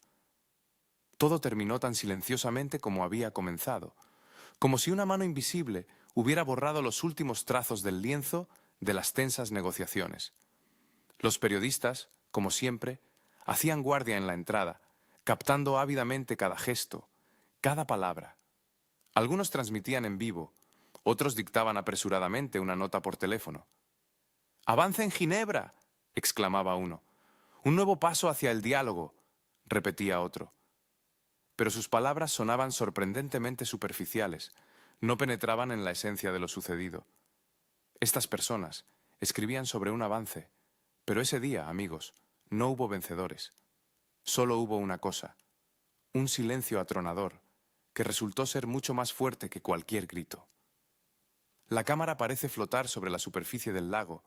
Todo terminó tan silenciosamente como había comenzado, como si una mano invisible hubiera borrado los últimos trazos del lienzo de las tensas negociaciones. Los periodistas, como siempre, hacían guardia en la entrada, captando ávidamente cada gesto, cada palabra. Algunos transmitían en vivo, otros dictaban apresuradamente una nota por teléfono. «¡Avance en Ginebra!», exclamaba uno. «Un nuevo paso hacia el diálogo», repetía otro. Pero sus palabras sonaban sorprendentemente superficiales, no penetraban en la esencia de lo sucedido. Estas personas escribían sobre un avance, pero ese día, amigos, no hubo vencedores. Solo hubo una cosa, un silencio atronador, que resultó ser mucho más fuerte que cualquier grito. La cámara parece flotar sobre la superficie del lago,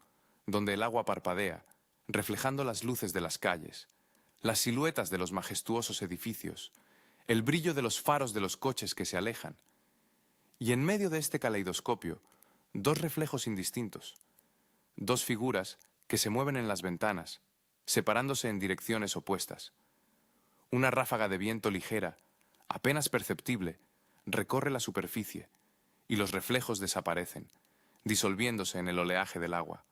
donde el agua parpadea, reflejando las luces de las calles, las siluetas de los majestuosos edificios, el brillo de los faros de los coches que se alejan. Y en medio de este caleidoscopio, dos reflejos indistintos, dos figuras que se mueven en las ventanas, separándose en direcciones opuestas. Una ráfaga de viento ligera, apenas perceptible, recorre la superficie, y los reflejos desaparecen, disolviéndose en el oleaje del agua.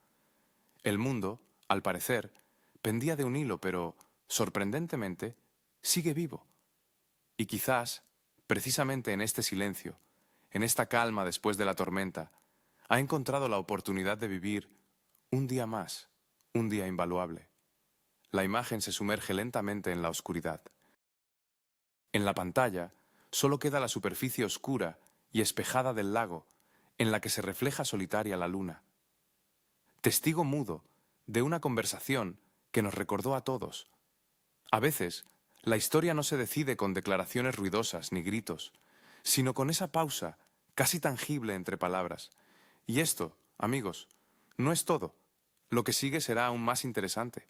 El mundo, al parecer, pendía de un hilo, pero, sorprendentemente, sigue vivo. Y quizás, precisamente en este silencio, en esta calma después de la tormenta, ha encontrado la oportunidad de vivir un día más, un día invaluable. La imagen se sumerge lentamente en la oscuridad. En la pantalla solo queda la superficie oscura y espejada del lago, en la que se refleja solitaria la luna. Testigo mudo de una conversación que nos recordó a todos. A veces, la historia no se decide con declaraciones ruidosas ni gritos, sino con esa pausa casi tangible entre palabras. Y esto, amigos, no es todo. Lo que sigue será aún más interesante.